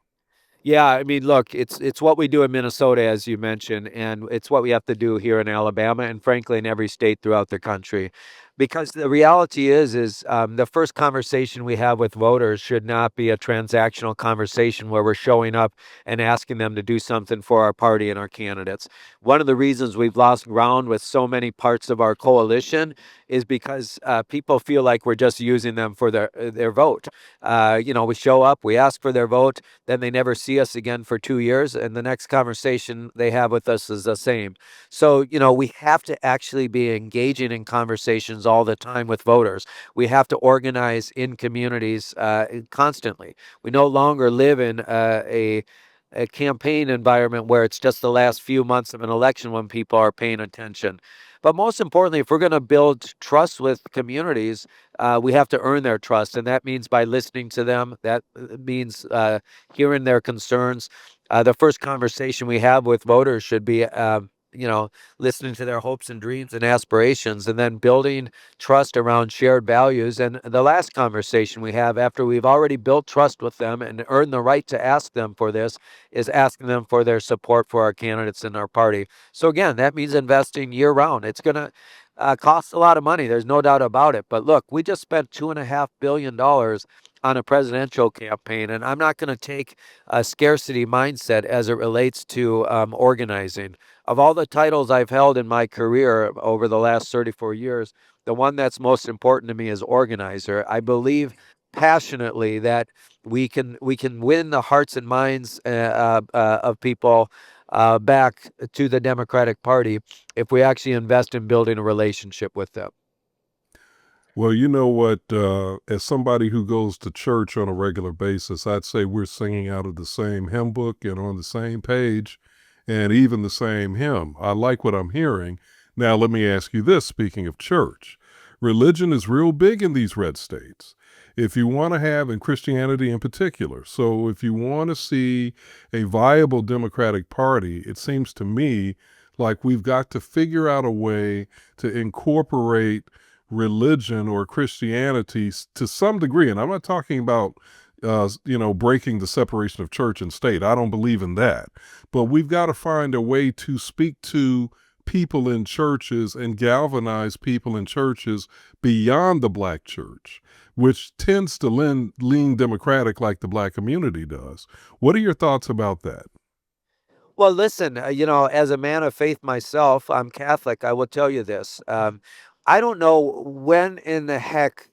Yeah, I mean, look, it's what we do in Minnesota, as you mentioned, and it's what we have to do here in Alabama, and frankly, in every state throughout the country. Because the reality is the first conversation we have with voters should not be a transactional conversation where we're showing up and asking them to do something for our party and our candidates. One of the reasons we've lost ground with so many parts of our coalition is because people feel like we're just using them for their vote. We show up, we ask for their vote, then they never see us again for 2 years, and the next conversation they have with us is the same. So, we have to actually be engaging in conversations all the time with voters. We have to organize in communities constantly. We no longer live in a campaign environment where it's just the last few months of an election when people are paying attention. But most importantly, if we're going to build trust with communities, we have to earn their trust. And that means by listening to them, that means hearing their concerns. The first conversation we have with voters should be, listening to their hopes and dreams and aspirations, and then building trust around shared values. And the last conversation we have after we've already built trust with them and earned the right to ask them for this is asking them for their support for our candidates in our party. So again, that means investing year round. It's going to cost a lot of money. There's no doubt about it. But look, we just spent $2.5 billion on a presidential campaign, and I'm not going to take a scarcity mindset as it relates to organizing. Of all the titles I've held in my career over the last 34 years, the one that's most important to me is organizer. I believe passionately that we can win the hearts and minds of people back to the Democratic Party if we actually invest in building a relationship with them. Well, you know what? As somebody who goes to church on a regular basis, I'd say we're singing out of the same hymn book and on the same page and even the same hymn. I like what I'm hearing. Now, let me ask you this, speaking of church. Religion is real big in these red states. If you want to have, in Christianity in particular, so if you want to see a viable Democratic Party, it seems to me like we've got to figure out a way to incorporate religion or Christianity to some degree. And I'm not talking about, breaking the separation of church and state. I don't believe in that. But we've got to find a way to speak to people in churches and galvanize people in churches beyond the black church, which tends to lean Democratic like the black community does. What are your thoughts about that? Well, listen, as a man of faith myself, I'm Catholic. I will tell you this. I don't know when in the heck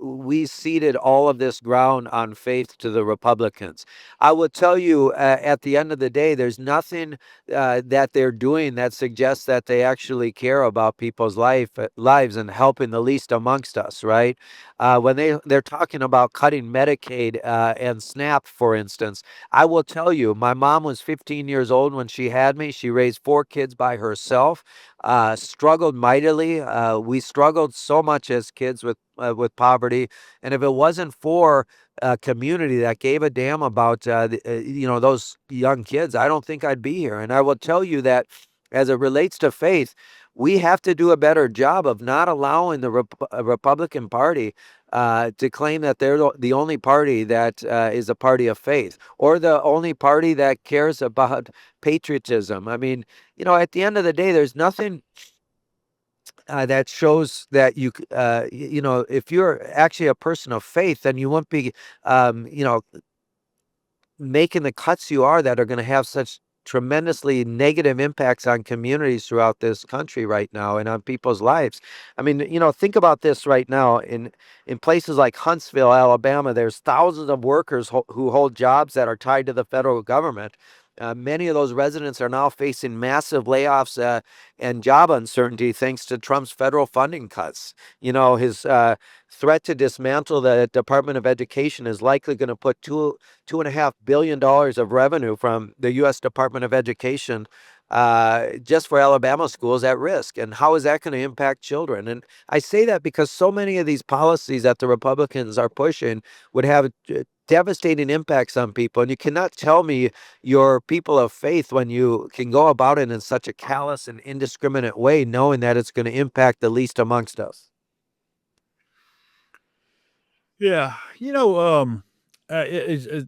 we ceded all of this ground on faith to the Republicans. I will tell you, at the end of the day, there's nothing that they're doing that suggests that they actually care about people's lives and helping the least amongst us, right? When they're talking about cutting Medicaid and SNAP, for instance, I will tell you, my mom was 15 years old when she had me. She raised 4 kids by herself, struggled mightily. We struggled so much as kids with poverty, and if it wasn't for a community that gave a damn about those young kids, I don't think I'd be here. And I will tell you that as it relates to faith, we have to do a better job of not allowing the Republican Party to claim that they're the only party that is a party of faith or the only party that cares about patriotism. I mean, at the end of the day, there's nothing that shows that if you're actually a person of faith, then you won't be, making the cuts you are that are going to have such tremendously negative impacts on communities throughout this country right now and on people's lives. I mean, think about this right now in places like Huntsville, Alabama, there's thousands of workers who hold jobs that are tied to the federal government. Many of those residents are now facing massive layoffs and job uncertainty thanks to Trump's federal funding cuts. His threat to dismantle the Department of Education is likely going to put $2.5 billion of revenue from the U.S. Department of Education just for Alabama schools at risk. And how is that going to impact children? And I say that because so many of these policies that the Republicans are pushing would have devastating impacts on people. And you cannot tell me you're people of faith when you can go about it in such a callous and indiscriminate way, knowing that it's going to impact the least amongst us. Yeah,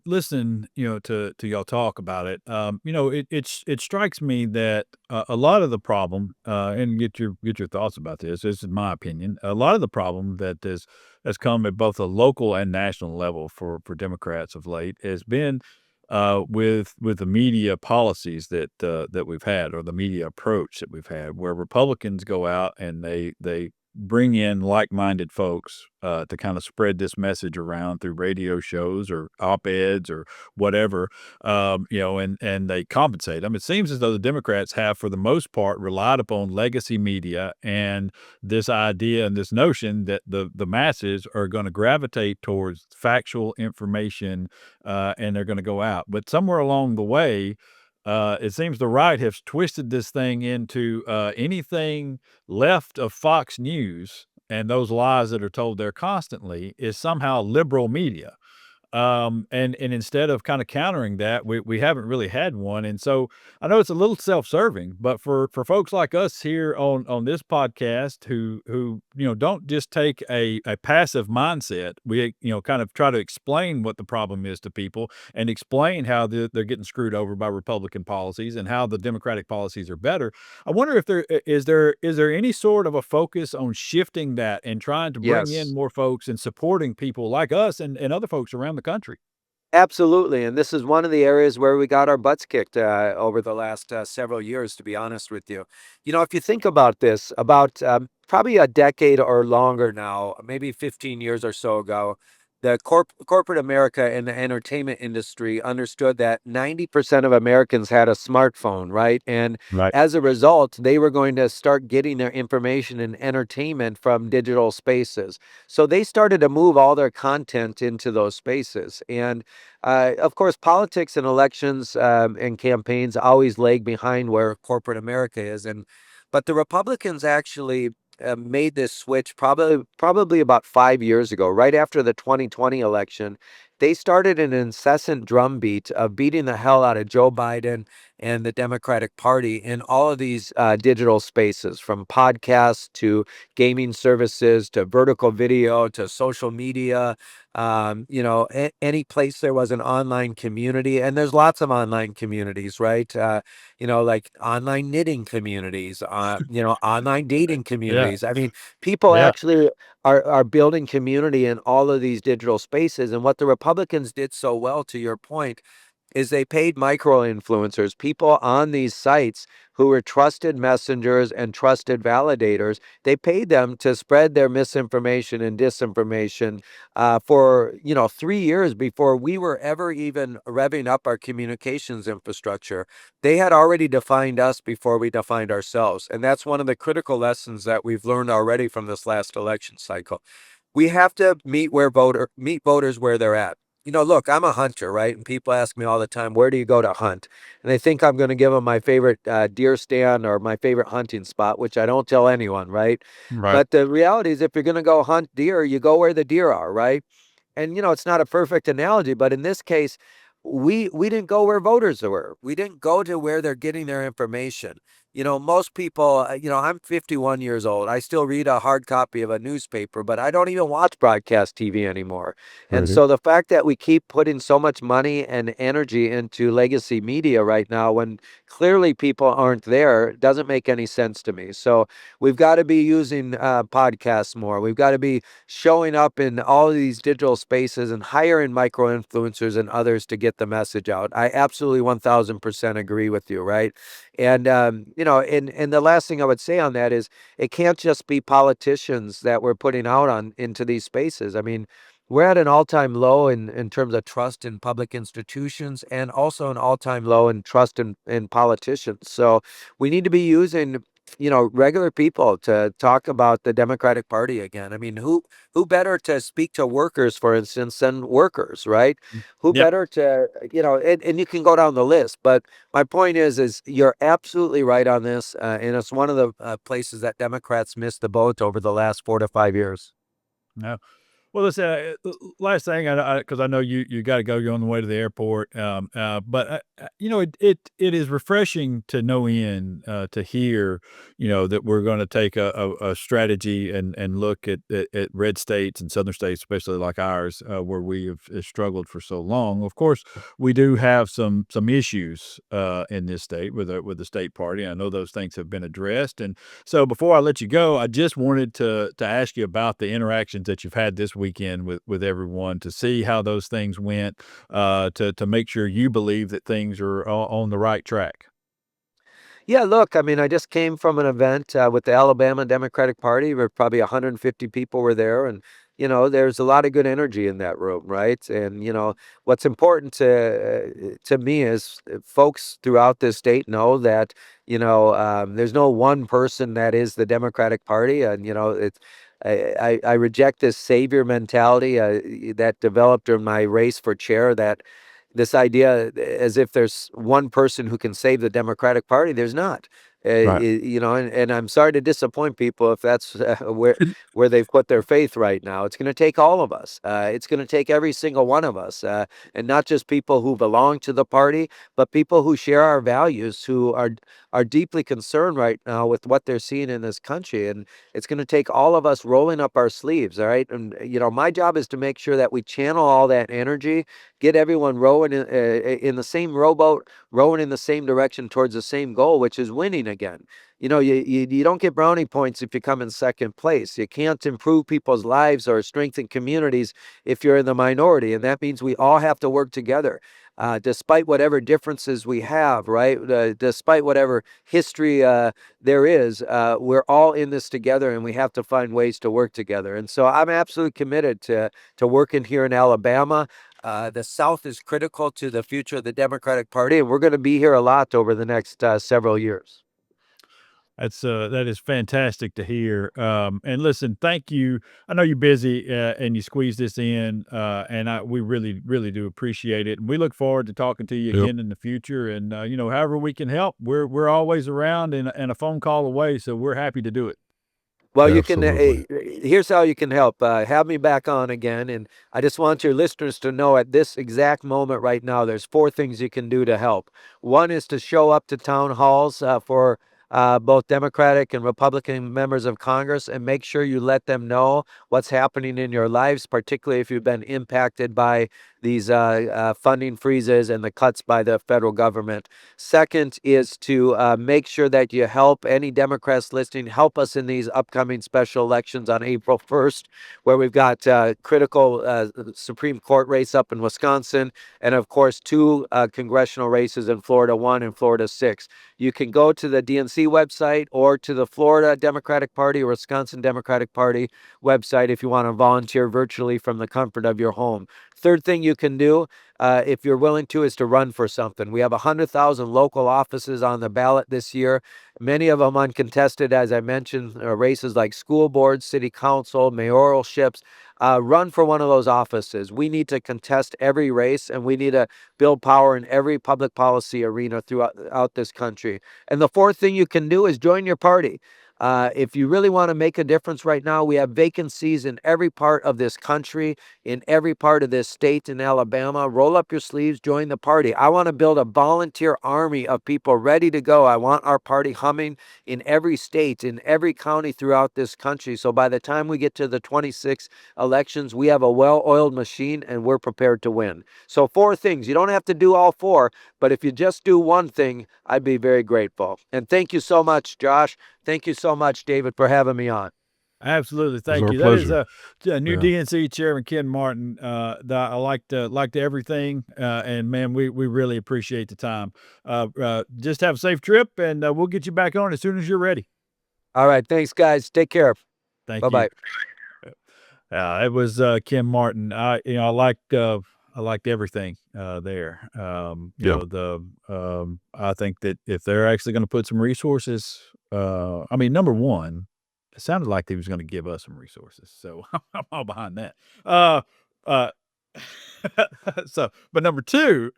listen, to y'all talk about it. It strikes me that a lot of the problem, and get your thoughts about this. This is my opinion. A lot of the problem that has come at both a local and national level for Democrats of late has been with the media policies that we've had, or the media approach that we've had, where Republicans go out and they bring in like-minded folks to kind of spread this message around through radio shows or op-eds or whatever, and they compensate them. It seems as though the Democrats have, for the most part, relied upon legacy media and this idea and this notion that the masses are going to gravitate towards factual information, and they're going to go out. But somewhere along the way, it seems the right has twisted this thing into anything left of Fox News and those lies that are told there constantly is somehow liberal media. And instead of kind of countering that, we haven't really had one. And so I know it's a little self-serving, but for folks like us here on this podcast who don't just take a passive mindset, we kind of try to explain what the problem is to people and explain how they're getting screwed over by Republican policies and how the Democratic policies are better. I wonder if there is any sort of a focus on shifting that and trying to bring in Yes. more folks and supporting people like us and other folks around the country. Absolutely, and this is one of the areas where we got our butts kicked over the last several years, to be honest with you. If you think about this, about probably a decade or longer now, maybe 15 years or so ago, the corporate America and the entertainment industry understood that 90% of Americans had a smartphone, right? And Right. as a result, they were going to start getting their information and entertainment from digital spaces. So they started to move all their content into those spaces. And of course, politics and elections and campaigns always lag behind where corporate America is, but the Republicans actually made this switch probably about 5 years ago, right after the 2020 election. They started an incessant drumbeat of beating the hell out of Joe Biden and the Democratic Party in all of these digital spaces, from podcasts to gaming services to vertical video to social media, any place there was an online community, and there's lots of online communities, right? Like online knitting communities, online dating Yeah. communities. I mean, people Yeah. actually are building community in all of these digital spaces. And what the Republicans did so well, to your point, is they paid micro influencers, people on these sites who were trusted messengers and trusted validators. They paid them to spread their misinformation and disinformation for 3 years before we were ever even revving up our communications infrastructure. They had already defined us before we defined ourselves, and that's one of the critical lessons that we've learned already from this last election cycle. We have to meet voters where they're at. Look, I'm a hunter, right? And people ask me all the time, where do you go to hunt? And they think I'm going to give them my favorite deer stand or my favorite hunting spot, which I don't tell anyone, right? Right. But the reality is, if you're going to go hunt deer, you go where the deer are, right? And it's not a perfect analogy, but in this case, we didn't go where voters were. We didn't go to where they're getting their information. Most people, I'm 51 years old. I still read a hard copy of a newspaper, but I don't even watch broadcast TV anymore. And Right. so the fact that we keep putting so much money and energy into legacy media right now, when clearly people aren't there, doesn't make any sense to me. So we've got to be using podcasts more. We've got to be showing up in all of these digital spaces and hiring micro influencers and others to get the message out. I absolutely 1000% agree with you, right? And the last thing I would say on that is, it can't just be politicians that we're putting out on into these spaces. I mean, we're at an all-time low in terms of trust in public institutions, and also an all-time low in trust in politicians. So we need to be using regular people to talk about the Democratic Party again. I mean, who better to speak to workers, for instance, than workers, right? Who Yeah. better to, and you can go down the list. But my point is you're absolutely right on this, and it's one of the places that Democrats missed the boat over the last 4 to 5 years. No. Well, listen, last thing, because I know you got to go. You're on the way to the airport. But it is refreshing to no end to hear, that we're going to take a strategy and look at red states and southern states, especially like ours, where we have struggled for so long. Of course, we do have some issues in this state with the state party. I know those things have been addressed, and so before I let you go, I just wanted to ask you about the interactions that you've had this weekend with everyone, to see how those things went, to make sure you believe that things are on the right track. Yeah, look, I mean, I just came from an event with the Alabama Democratic Party where probably 150 people were there. And, there's a lot of good energy in that room, right? And, what's important to me is folks throughout this state know that, there's no one person that is the Democratic Party. And, I reject this savior mentality that developed in my race for chair, that this idea as if there's one person who can save the Democratic Party. There's not. Right. And I'm sorry to disappoint people if that's where And they've put their faith right now. It's going to take all of us. It's going to take every single one of us, and not just people who belong to the party, but people who share our values, who are deeply concerned right now with what they're seeing in this country. And it's going to take all of us rolling up our sleeves. All right, and my job is to make sure that we channel all that energy, get everyone rowing in the same rowboat, rowing in the same direction towards the same goal, which is winning again. You don't get brownie points if you come in second place. You can't improve people's lives or strengthen communities if you're in the minority. And that means we all have to work together. Despite whatever differences we have, right? Despite whatever history there is, we're all in this together, and we have to find ways to work together. And so I'm absolutely committed to working here in Alabama. The South is critical to the future of the Democratic Party, and we're going to be here a lot over the next several years. That is fantastic to hear. And listen, thank you. I know you're busy, and you squeeze this in, and we really, really do appreciate it. And we look forward to talking to you yep. again in the future. And however we can help, we're always around and a phone call away. So we're happy to do it. Well, you can. Absolutely. Here's how you can help. Have me back on again, and I just want your listeners to know at this exact moment right now, there's 4 things you can do to help. One is to show up to town halls for both Democratic and Republican members of Congress, and make sure you let them know what's happening in your lives, particularly if you've been impacted by these funding freezes and the cuts by the federal government. Second is to make sure that you help any Democrats listening, help us in these upcoming special elections on April 1st, where we've got critical Supreme Court race up in Wisconsin, and of course, 2 congressional races in Florida, 1 in Florida 6. You can go to the DNC website or to the Florida Democratic Party or Wisconsin Democratic Party website if you want to volunteer virtually from the comfort of your home. Third thing you can do, if you're willing to, is to run for something. We have 100,000 local offices on the ballot this year, many of them uncontested, as I mentioned, races like school boards, city council, mayoralships. Run for one of those offices. We need to contest every race, and we need to build power in every public policy arena throughout this country. And the fourth thing you can do is join your party. If you really want to make a difference right now, we have vacancies in every part of this country, in every part of this state in Alabama. Roll up your sleeves, join the party. I want to build a volunteer army of people ready to go. I want our party humming in every state, in every county throughout this country. So by the time we get to the 26 elections, we have a well-oiled machine, and we're prepared to win. So 4 things. You don't have to do all 4, but if you just do one thing, I'd be very grateful. And thank you so much, Josh. Thank you so much, David, for having me on. Absolutely, It was thank our you. That is pleasure. a new Yeah. DNC Chairman Ken Martin. That I liked everything, and man, we really appreciate the time. Just have a safe trip, and we'll get you back on as soon as you're ready. All right. Thanks, guys. Take care. Thank you. Bye-bye. It was Ken Martin. I liked everything there. Yeah. I think that if they're actually going to put some resources, I mean, number one, it sounded like he was going to give us some resources, so I'm all behind that. Uh, uh, but number two,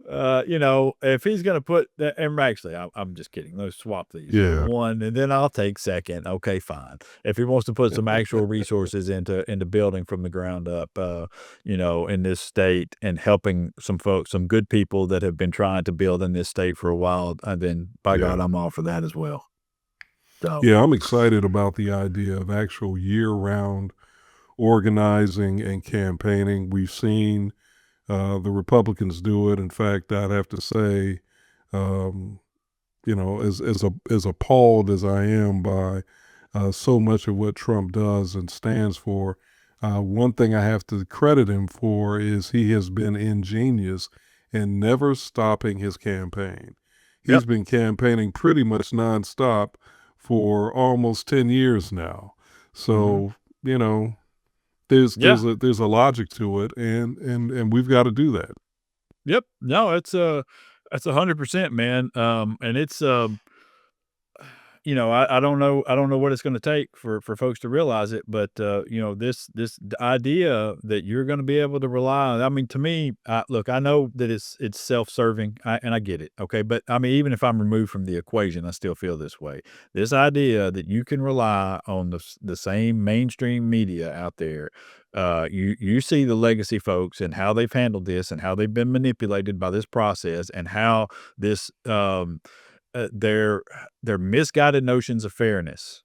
if he's going to put that, and actually, I'm just kidding. Let's swap these. Yeah. One, and then I'll take second. Okay, fine. If he wants to put some actual resources into building from the ground up, in this state and helping some folks, some good people that have been trying to build in this state for a while, then by God, I'm all for that as well. So, Yeah, I'm excited about the idea of actual year-round organizing and campaigning. We've seen the Republicans do it. In fact, I'd have to say, as appalled as I am by so much of what Trump does and stands for, one thing I have to credit him for is he has been ingenious in never stopping his campaign. He's Yep. been campaigning pretty much nonstop for almost 10 years now. So, there's a logic to it, and we've got to do that. Yep. No, that's 100%, man. And it's I don't know what it's going to take for folks to realize it, but this idea that you're going to be able to rely on. I mean, to me, look, I know that it's self-serving, and I get it. Okay, but I mean, even if I'm removed from the equation, I still feel this way. This idea that you can rely on the same mainstream media out there. You see the legacy folks and how they've handled this and how they've been manipulated by this process and how this their misguided notions of fairness,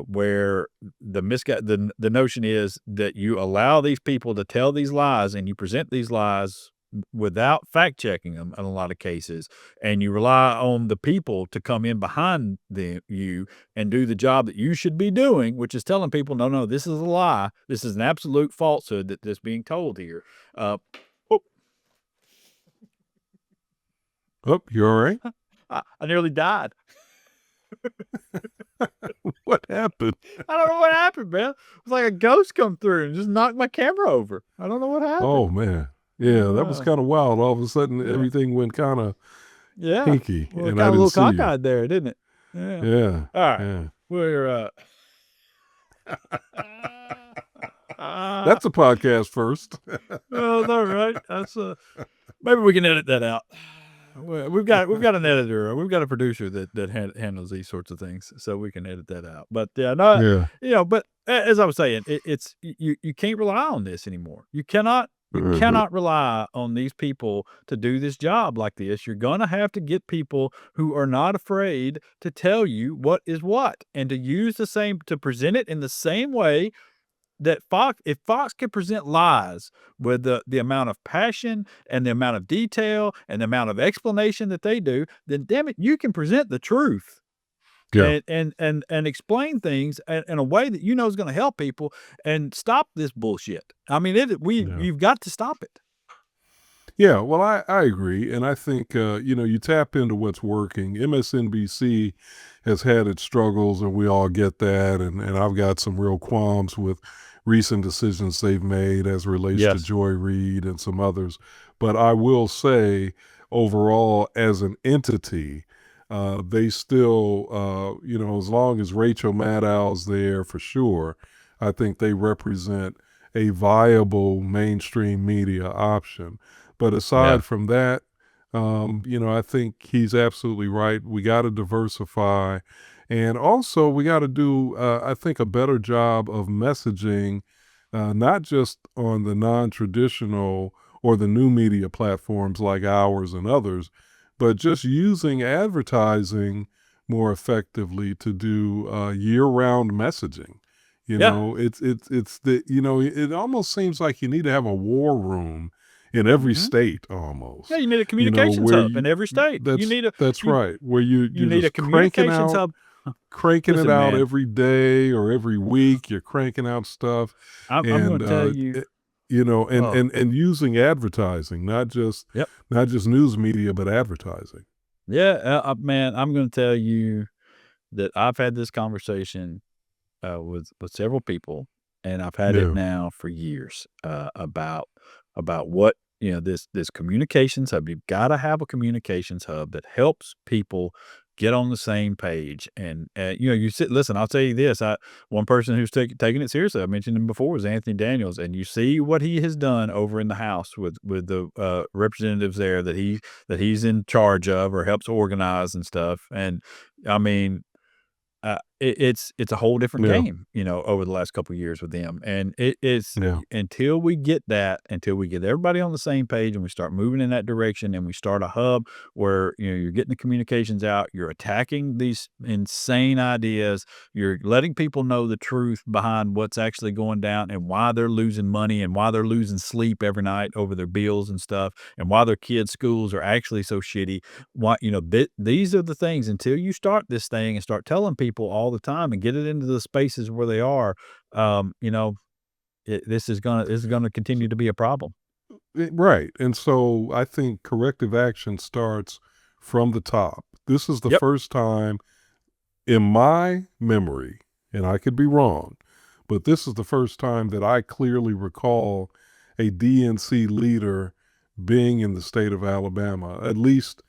where the notion is that you allow these people to tell these lies and you present these lies without fact checking them in a lot of cases, and you rely on the people to come in behind you and do the job that you should be doing, which is telling people, no, this is a lie, this is an absolute falsehood that's being told here. You all right? I nearly died. What happened? I don't know what happened, man. It was like a ghost come through and just knocked my camera over. I don't know what happened. Oh, man. Yeah, that was kind of wild. All of a sudden, Yeah. everything went kind of Yeah. hinky, Well, and got I a didn't little see you. cockeyed there, didn't it? Yeah. Yeah. All right. Yeah. We're That's a podcast first. well, all right. That's maybe we can edit that out. Well, we've got an editor, we've got a producer that handles these sorts of things, so we can edit that out. But no, Yeah. but as I was saying, it's you can't rely on this anymore. You cannot rely on these people to do this job like this. You're gonna have to get people who are not afraid to tell you what is what, and to present it in the same way that if Fox can present lies with the amount of passion and the amount of detail and the amount of explanation that they do, then damn it, you can present the truth. Yeah. And explain things in a way that is going to help people and stop this bullshit. I mean, you've got to stop it. Yeah, well, I agree. And I think, you tap into what's working. MSNBC has had its struggles, and we all get that. And I've got some real qualms with recent decisions they've made as relates to Joy Reid and some others. But I will say, overall, as an entity, they still, as long as Rachel Maddow's there for sure, I think they represent a viable mainstream media option. But aside from that, I think he's absolutely right. We got to diversify. And also we got to do, I think, a better job of messaging, not just on the non-traditional or the new media platforms like ours and others, but just using advertising more effectively to do year-round messaging. It almost seems like you need to have a war room in every state almost. Yeah, you need a communications hub in every state. That's right. Where you need a communications hub. Cranking it out every day or every week. You're cranking out stuff. I'm going to tell you. And using advertising, not just news media, but advertising. Yeah, man, I'm going to tell you that I've had this conversation with several people, and I've had it now for years about what this communications hub. You've got to have a communications hub that helps people get on the same page. And listen, I'll tell you this, one person who's taking it seriously, I mentioned him before, was Anthony Daniels, and you see what he has done over in the House with the representatives there that he's in charge of or helps organize and stuff. And I mean, it's a whole different Yeah. game, over the last couple of years with them. And it is Yeah. until we get everybody on the same page and we start moving in that direction and we start a hub where, you're getting the communications out, you're attacking these insane ideas, you're letting people know the truth behind what's actually going down and why they're losing money and why they're losing sleep every night over their bills and stuff, and why their kids' schools are actually so shitty. Why, these are the things, until you start this thing and start telling people all the time and get it into the spaces where they are, this is gonna continue to be a problem. Right. And so I think corrective action starts from the top. This is the Yep. first time in my memory, and I could be wrong, but this is the first time that I clearly recall a DNC leader being in the state of Alabama. At least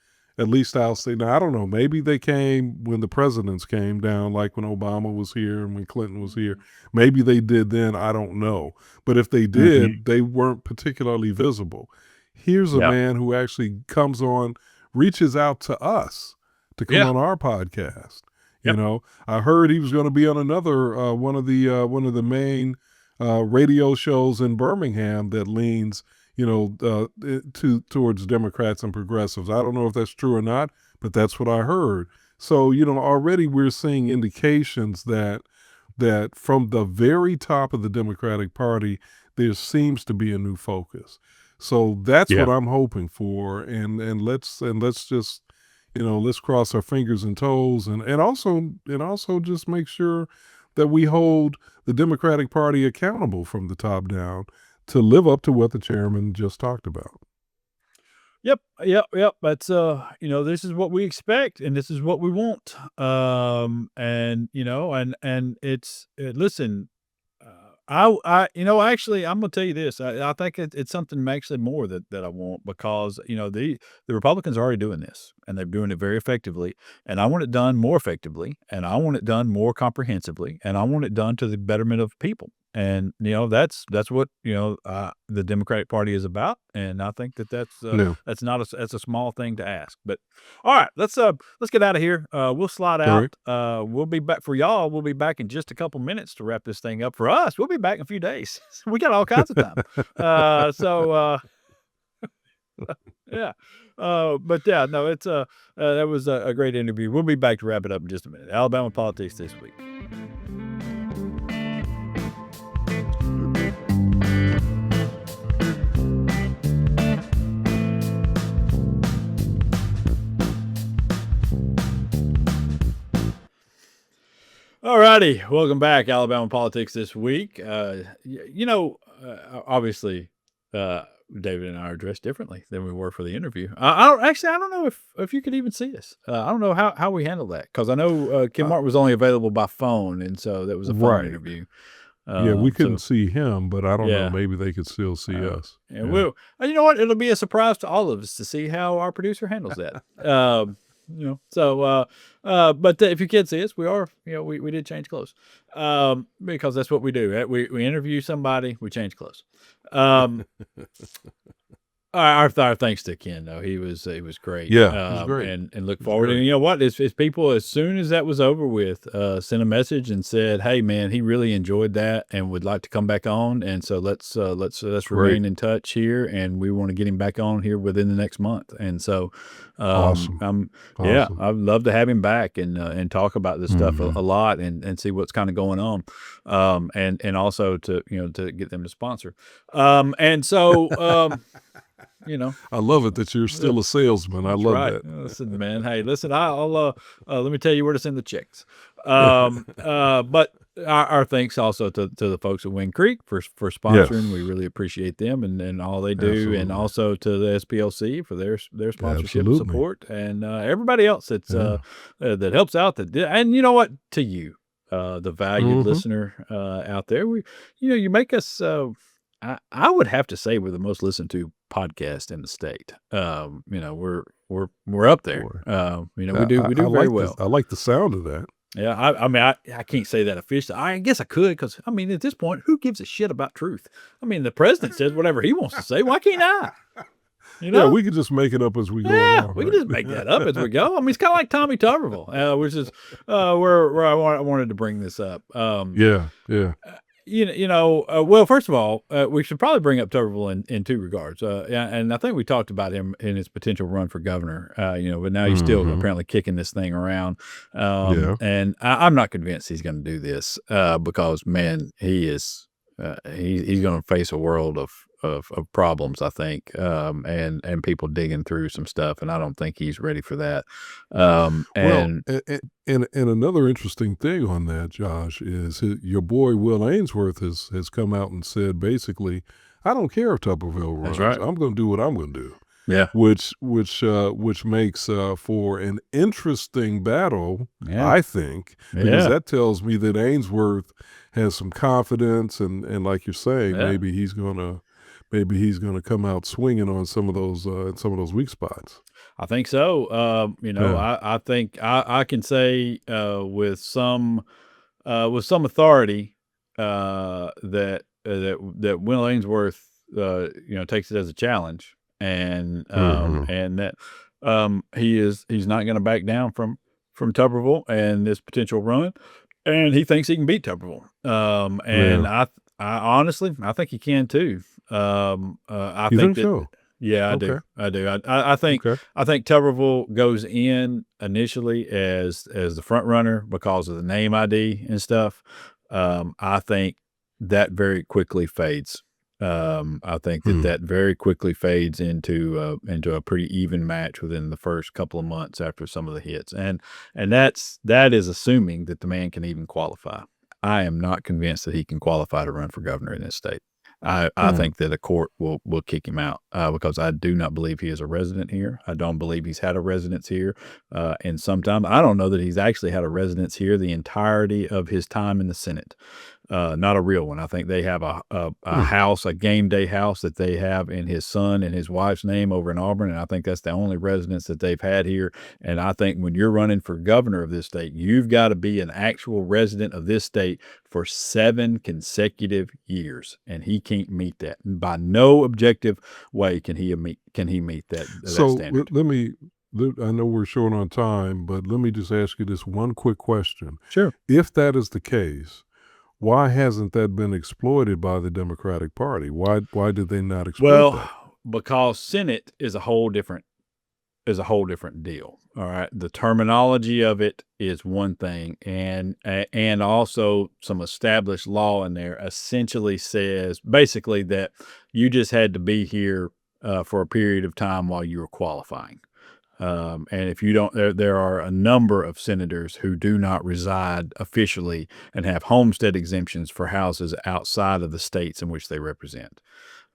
I'll say, now I don't know, maybe they came when the presidents came down, like when Obama was here and when Clinton was here. Maybe they did then, I don't know. But if they did, they weren't particularly visible. Here's a Yeah. man who actually comes on, reaches out to us to come Yeah. on our podcast. Yep. I heard he was going to be on another one of the main radio shows in Birmingham that leans towards Democrats and progressives. I don't know if that's true or not, but that's what I heard. So, already we're seeing indications that from the very top of the Democratic Party, there seems to be a new focus. So that's Yeah. what I'm hoping for. And let's just, let's cross our fingers and toes and also just make sure that we hold the Democratic Party accountable from the top down to live up to what the chairman just talked about. Yep. That's this is what we expect and this is what we want. And it's listen. Actually, I'm gonna tell you this. I think it's something actually more that I want, because the Republicans are already doing this and they're doing it very effectively, and I want it done more effectively, and I want it done more comprehensively, and I want it done to the betterment of people. And that's what the Democratic Party is about, and I think that's No. that's a small thing to ask. But all right, let's get out of here. We'll slide All out. We'll be back for y'all. We'll be back in just a couple minutes to wrap this thing up. For us, we'll be back in a few days. We got all kinds of time. Yeah. But yeah, no, it's that was a great interview. We'll be back to wrap it up in just a minute. Alabama politics this week. All righty, welcome back, Alabama politics this week. Obviously, David and I are dressed differently than we were for the interview. I don't know if you could even see us. I don't know how we handle that, because I know Kim Martin was only available by phone, and so that was a phone Right. interview. Yeah, we couldn't So, see him, but I don't yeah. know. Maybe they could still see us. and Yeah. we'll, you know what? It'll be a surprise to all of us to see how our producer handles that. But if you can't see us, we are, we did change clothes, because that's what we do. We interview somebody, we change clothes. Our thanks to Ken, though. He was great. Yeah, it was great. And look was forward. great. And you know what? It's people, as soon as that was over with, sent a message and said, "Hey, man, he really enjoyed that and would like to come back on. And so let's remain in touch here, and we want to get him back on here within the next month." And so, Awesome. yeah, Awesome. I'd love to have him back and talk about this stuff a lot and see what's kind of going on, and also to get them to sponsor, and so. I love it that you're still a salesman. I love Right. that. Listen, man. Hey, listen, I'll let me tell you where to send the checks. But our thanks also to the folks at Wind Creek for sponsoring. Yes. We really appreciate them and all they do. Absolutely. And also to the SPLC for their sponsorship and Absolutely. support, and everybody else that's that helps out. And you know what? To you, the valued listener out there, you make us I would have to say we're the most listened to podcast in the state. We're up there. Boy. We do very well. I like the sound of that. Yeah, I mean, I can't say that officially. I guess I could because, I mean, at this point, who gives a shit about truth? I mean, the president says whatever he wants to say. Why can't I? Yeah, we can just make it up as we go along. We can just make that up as we go. I mean, it's kind of like Tommy Tuberville, which is where I wanted to bring this up. Yeah. Well, first of all, we should probably bring up Tuberville in two regards. And I think we talked about him in his potential run for governor, but now he's still apparently kicking this thing around. And I'm not convinced he's going to do this because, man, he's going to face a world of problems, I think, and people digging through some stuff, and I don't think he's ready for that. And another interesting thing on that, Josh, is your boy Will Ainsworth has come out and said basically, I don't care if Tuberville runs. That's right. I'm going to do what I'm going to do. Yeah, which makes for an interesting battle, I think, because that tells me that Ainsworth has some confidence, and like you're saying, maybe he's gonna come out swinging on some of those weak spots. I think so. I think I can say with some authority that Will Ainsworth takes it as a challenge, and that he's not going to back down from Tuberville and this potential run, and he thinks he can beat Tuberville. I honestly think he can too. I think that, so? Yeah, I do. I think Tuberville goes in initially as the front runner because of the name ID and stuff. I think that very quickly fades. I think that very quickly fades into a pretty even match within the first couple of months after some of the hits, and that is assuming that the man can even qualify. I am not convinced that he can qualify to run for governor in this state. I think that a court will kick him out because I do not believe he is a resident here. I don't believe he's had a residence here in some time. I don't know that he's actually had a residence here the entirety of his time in the Senate. Not a real one. I think they have a house, a game day house that they have in his son and his wife's name over in Auburn, and I think that's the only residence that they've had here. And I think when you're running for governor of this state, you've got to be an actual resident of this state for 7 consecutive years, and he can't meet that. And by no objective way can he meet that standard. I know we're short on time, but let me just ask you this one quick question. Sure. If that is the case, why hasn't that been exploited by the Democratic Party? Why did they not exploit that? Because Senate is a whole different deal. All right. The terminology of it is one thing, and also some established law in there essentially says basically that you just had to be here for a period of time while you were qualifying. And if you don't, there are a number of senators who do not reside officially and have homestead exemptions for houses outside of the states in which they represent.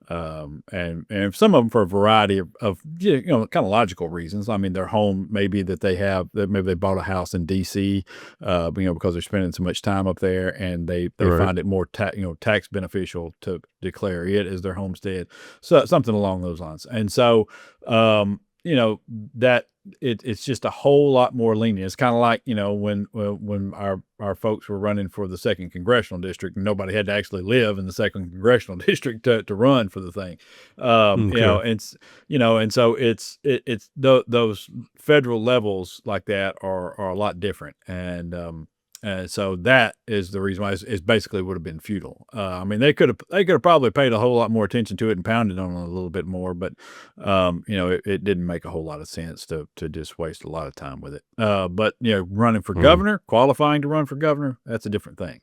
And some of them for a variety of kind of logical reasons. I mean, their home maybe maybe they bought a house in DC, because they're spending so much time up there, and they find it more tax beneficial to declare it as their homestead. So something along those lines. And so, that it's just a whole lot more lenient. It's kind of like, when our folks were running for the 2nd Congressional District, and nobody had to actually live in the 2nd Congressional District to run for the thing. And so it's those federal levels like that are a lot different. And so that is the reason why it's basically would have been futile. I mean, they could have probably paid a whole lot more attention to it and pounded on it a little bit more, but it didn't make a whole lot of sense to just waste a lot of time with it. But running for governor, qualifying to run for governor, that's a different thing.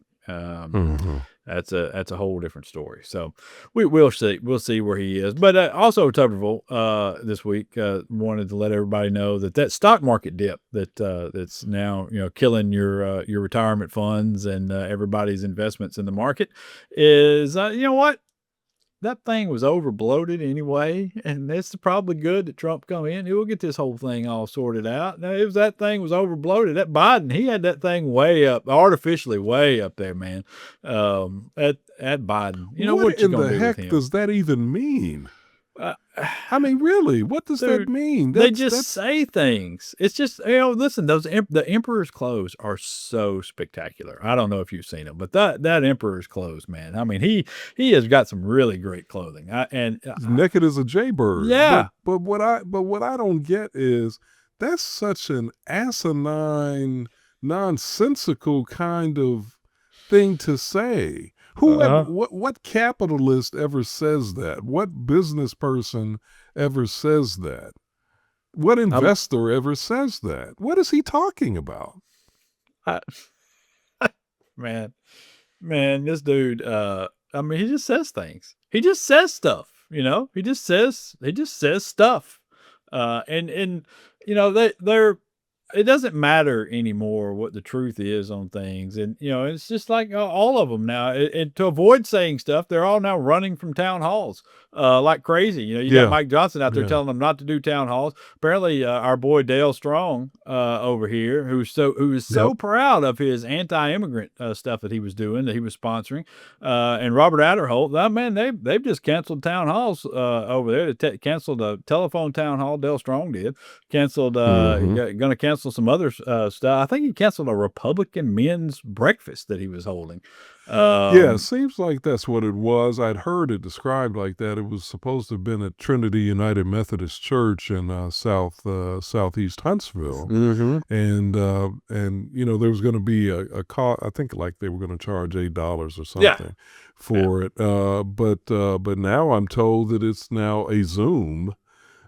That's a whole different story. So we'll see where he is. But also Tuberville this week wanted to let everybody know that stock market dip that's now killing your retirement funds and everybody's investments in the market is what? That thing was over bloated anyway, and it's probably good that Trump come in. He will get this whole thing all sorted out. Now, if that thing was over bloated, that Biden, he had that thing artificially way up there, man. at Biden. You know, what what you in gonna the do with heck him? does that even mean? Uh, I mean, really, what does that Dude, mean? they just say things. It's just, listen, the emperor's clothes are so spectacular. I don't know if you've seen them, but that emperor's clothes, man. I mean, he has got some really great clothing. He's naked as a jaybird. Yeah. But what I don't get is that's such an asinine, nonsensical kind of thing to say. What capitalist ever says that? What business person ever says that? What investor ever says that? What is he talking about? Man, this dude, I mean, he just says things. He just says stuff, he just says stuff. And it doesn't matter anymore what the truth is on things. And, it's just like all of them now. And to avoid saying stuff, they're all now running from town halls like crazy. You got Mike Johnson out there telling them not to do town halls. Apparently, our boy Dale Strong over here, who is so proud of his anti-immigrant stuff that he was doing, that he was sponsoring, and Robert Adderholt, man, they've just canceled town halls over there. They canceled a telephone town hall. Dale Strong did. Canceled, going to cancel some other stuff. I think he canceled a Republican men's breakfast that he was holding. Yeah, it seems like that's what it was. I'd heard it described like that. It was supposed to have been at Trinity United Methodist Church in southeast Huntsville, and there was going to be a cost. I think like they were going to charge $8 or something for it. But now I'm told that it's now a Zoom.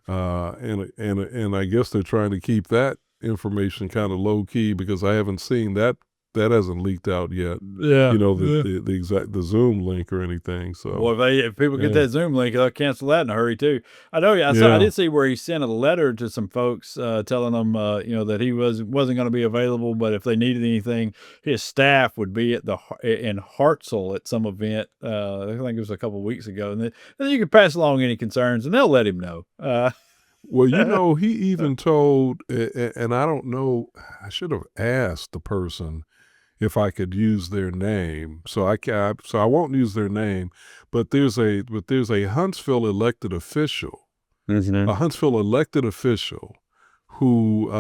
And I guess they're trying to keep that information kind of low key because I haven't seen that hasn't leaked out yet. The Zoom link or anything. So, well, if people get that Zoom link, they'll cancel that in a hurry too. I know. I did see where he sent a letter to some folks telling them, that he wasn't going to be available, but if they needed anything, his staff would be in Hartselle at some event. I think it was a couple of weeks ago, and then you can pass along any concerns, and they'll let him know. Well, he even told, and I don't know, I should have asked the person if I could use their name. So I won't use their name, but there's a Huntsville elected official, a Huntsville elected official who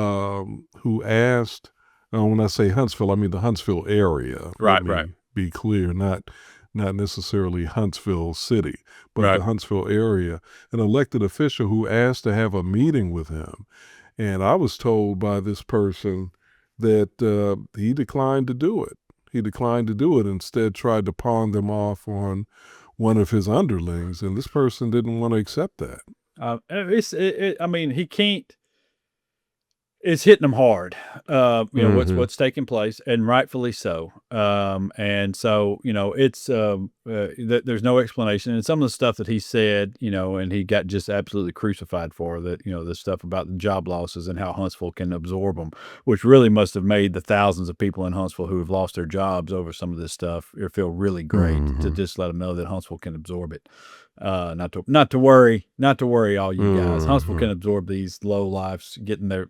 asked, when I say Huntsville, I mean the Huntsville area. Right. Be clear, not necessarily Huntsville City, but the Huntsville area, an elected official who asked to have a meeting with him. And I was told by this person that he declined to do it. He declined to do it, instead tried to pawn them off on one of his underlings, and this person didn't want to accept that. I mean, he can't. It's hitting them hard, what's taking place, and rightfully so. And so, it's there's no explanation. And some of the stuff that he said, and he got just absolutely crucified for that, the stuff about the job losses and how Huntsville can absorb them, which really must have made the thousands of people in Huntsville who have lost their jobs over some of this stuff feel really great to just let them know that Huntsville can absorb it. Not to worry, all you guys. Huntsville can absorb these low lives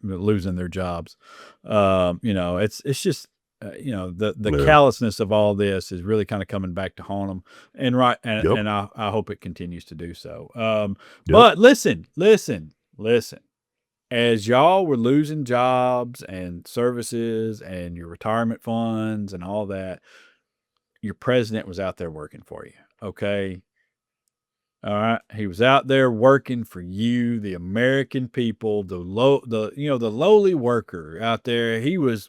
losing their jobs. It's just the callousness of all this is really kind of coming back to haunt them, and I hope it continues to do so. But listen, as y'all were losing jobs and services and your retirement funds and all that, your president was out there working for you. Okay. All right. He was out there working for you, the American people, the lowly worker out there. He was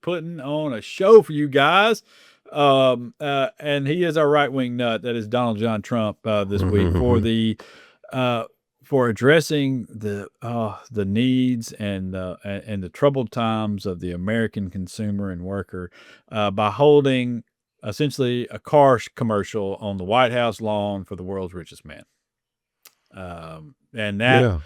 putting on a show for you guys. And he is our right-wing nut. That is Donald John Trump, this week for addressing the needs and the troubled times of the American consumer and worker, by holding essentially a car commercial on the White House lawn for the world's richest man. And that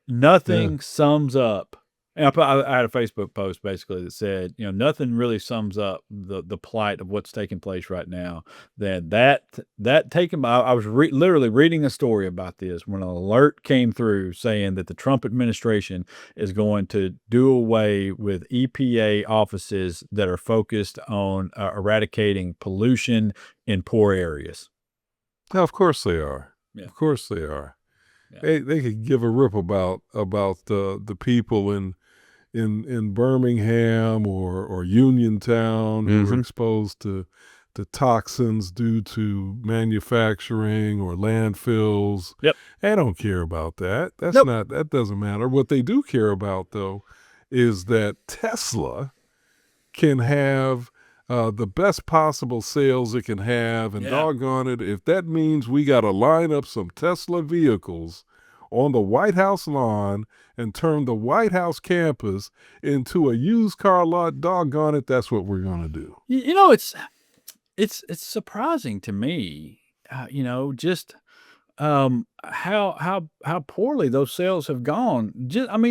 nothing sums up And I had a Facebook post basically that said, nothing really sums up the plight of what's taking place right now than that taken by. I was literally reading a story about this when an alert came through saying that the Trump administration is going to do away with EPA offices that are focused on eradicating pollution in poor areas. Now, of course they are. Yeah. Of course they are. Yeah. They could give a rip about the people in Birmingham or Uniontown who are exposed to toxins due to manufacturing or landfills. Yep. They don't care about that. That doesn't matter. What they do care about, though, is that Tesla can have the best possible sales it can have, and doggone it, if that means we got to line up some Tesla vehicles on the White House lawn and turn the White House campus into a used car lot, doggone it, that's what we're going to do. It's surprising to me, just how poorly those sales have gone.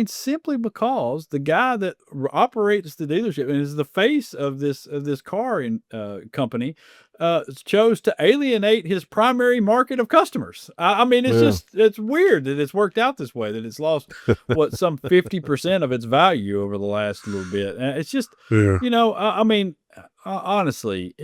Simply because the guy that operates the dealership and is the face of this car company chose to alienate his primary market of customers. It's weird that it's worked out this way, that it's lost some 50% of its value over the last little bit. It's just, honestly,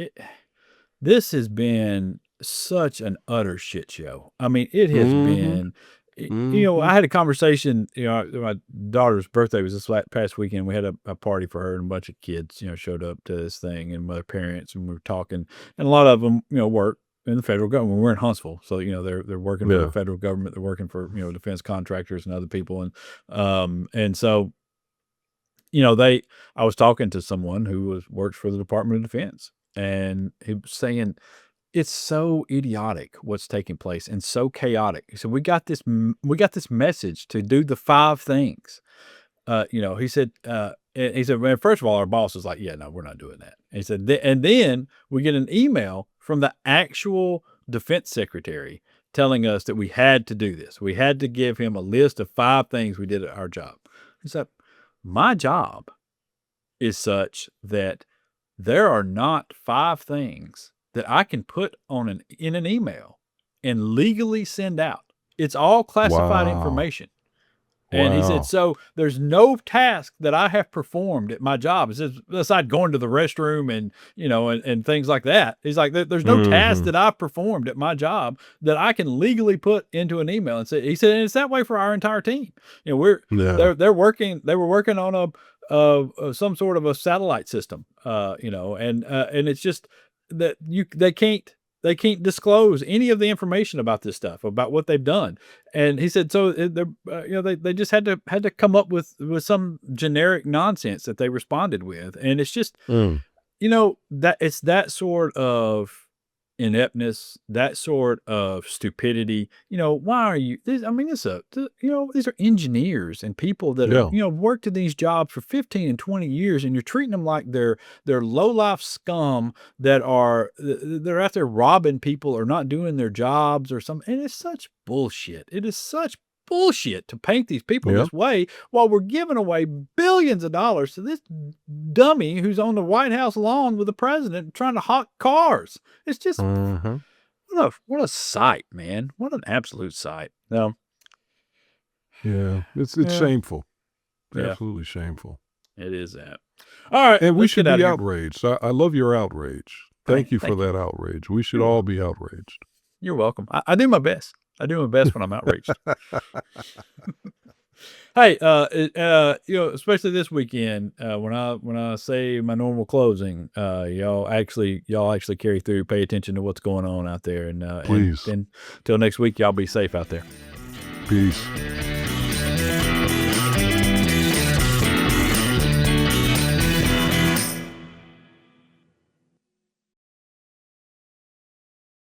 this has been such an utter shit show. It has been, I had a conversation, my daughter's birthday was this past weekend. We had a party for her and a bunch of kids, showed up to this thing and their parents, and we were talking, and a lot of them, work in the federal government. We're in Huntsville. So, they're working for the federal government. They're working for, defense contractors and other people. And so, I was talking to someone who works for the Department of Defense, and he was saying, it's so idiotic what's taking place and so chaotic. So we got this message to do the 5 things. He said, well, first of all, our boss is like, yeah, no, we're not doing that. And he said, and then we get an email from the actual defense secretary telling us that we had to do this. We had to give him a list of 5 things we did at our job. He said, my job is such that there are not 5 things that I can put in an email and legally send out. It's all classified information. And he said, so there's no task that I have performed at my job. It says, aside going to the restroom and, and things like that. He's like, there's no task that I've performed at my job that I can legally put into an email. And he said, and it's that way for our entire team. They were working on some sort of a satellite system, and it's just that they can't disclose any of the information about this stuff, about what they've done. And he said, so they just had to come up with some generic nonsense that they responded with. And it's just, that it's that sort of ineptness, that sort of stupidity. Why are you these are engineers and people that have worked in these jobs for 15 and 20 years, and you're treating them like they're low-life scum they're out there robbing people or not doing their jobs or something. And it's such bullshit. It is such bullshit to paint these people this way while we're giving away billions of dollars to this dummy who's on the White House lawn with the president trying to hawk cars. It's just what a sight, man. What an absolute sight. No. Yeah, it's shameful. Absolutely shameful. It is that. All right, and we should be outraged. I love your outrage. Thank you for that outrage. We should all be outraged. You're welcome. I do my best. I do my best when I'm outraged. Hey, especially this weekend, when I say my normal closing, y'all actually carry through, pay attention to what's going on out there, and please. And until next week, y'all be safe out there. Peace.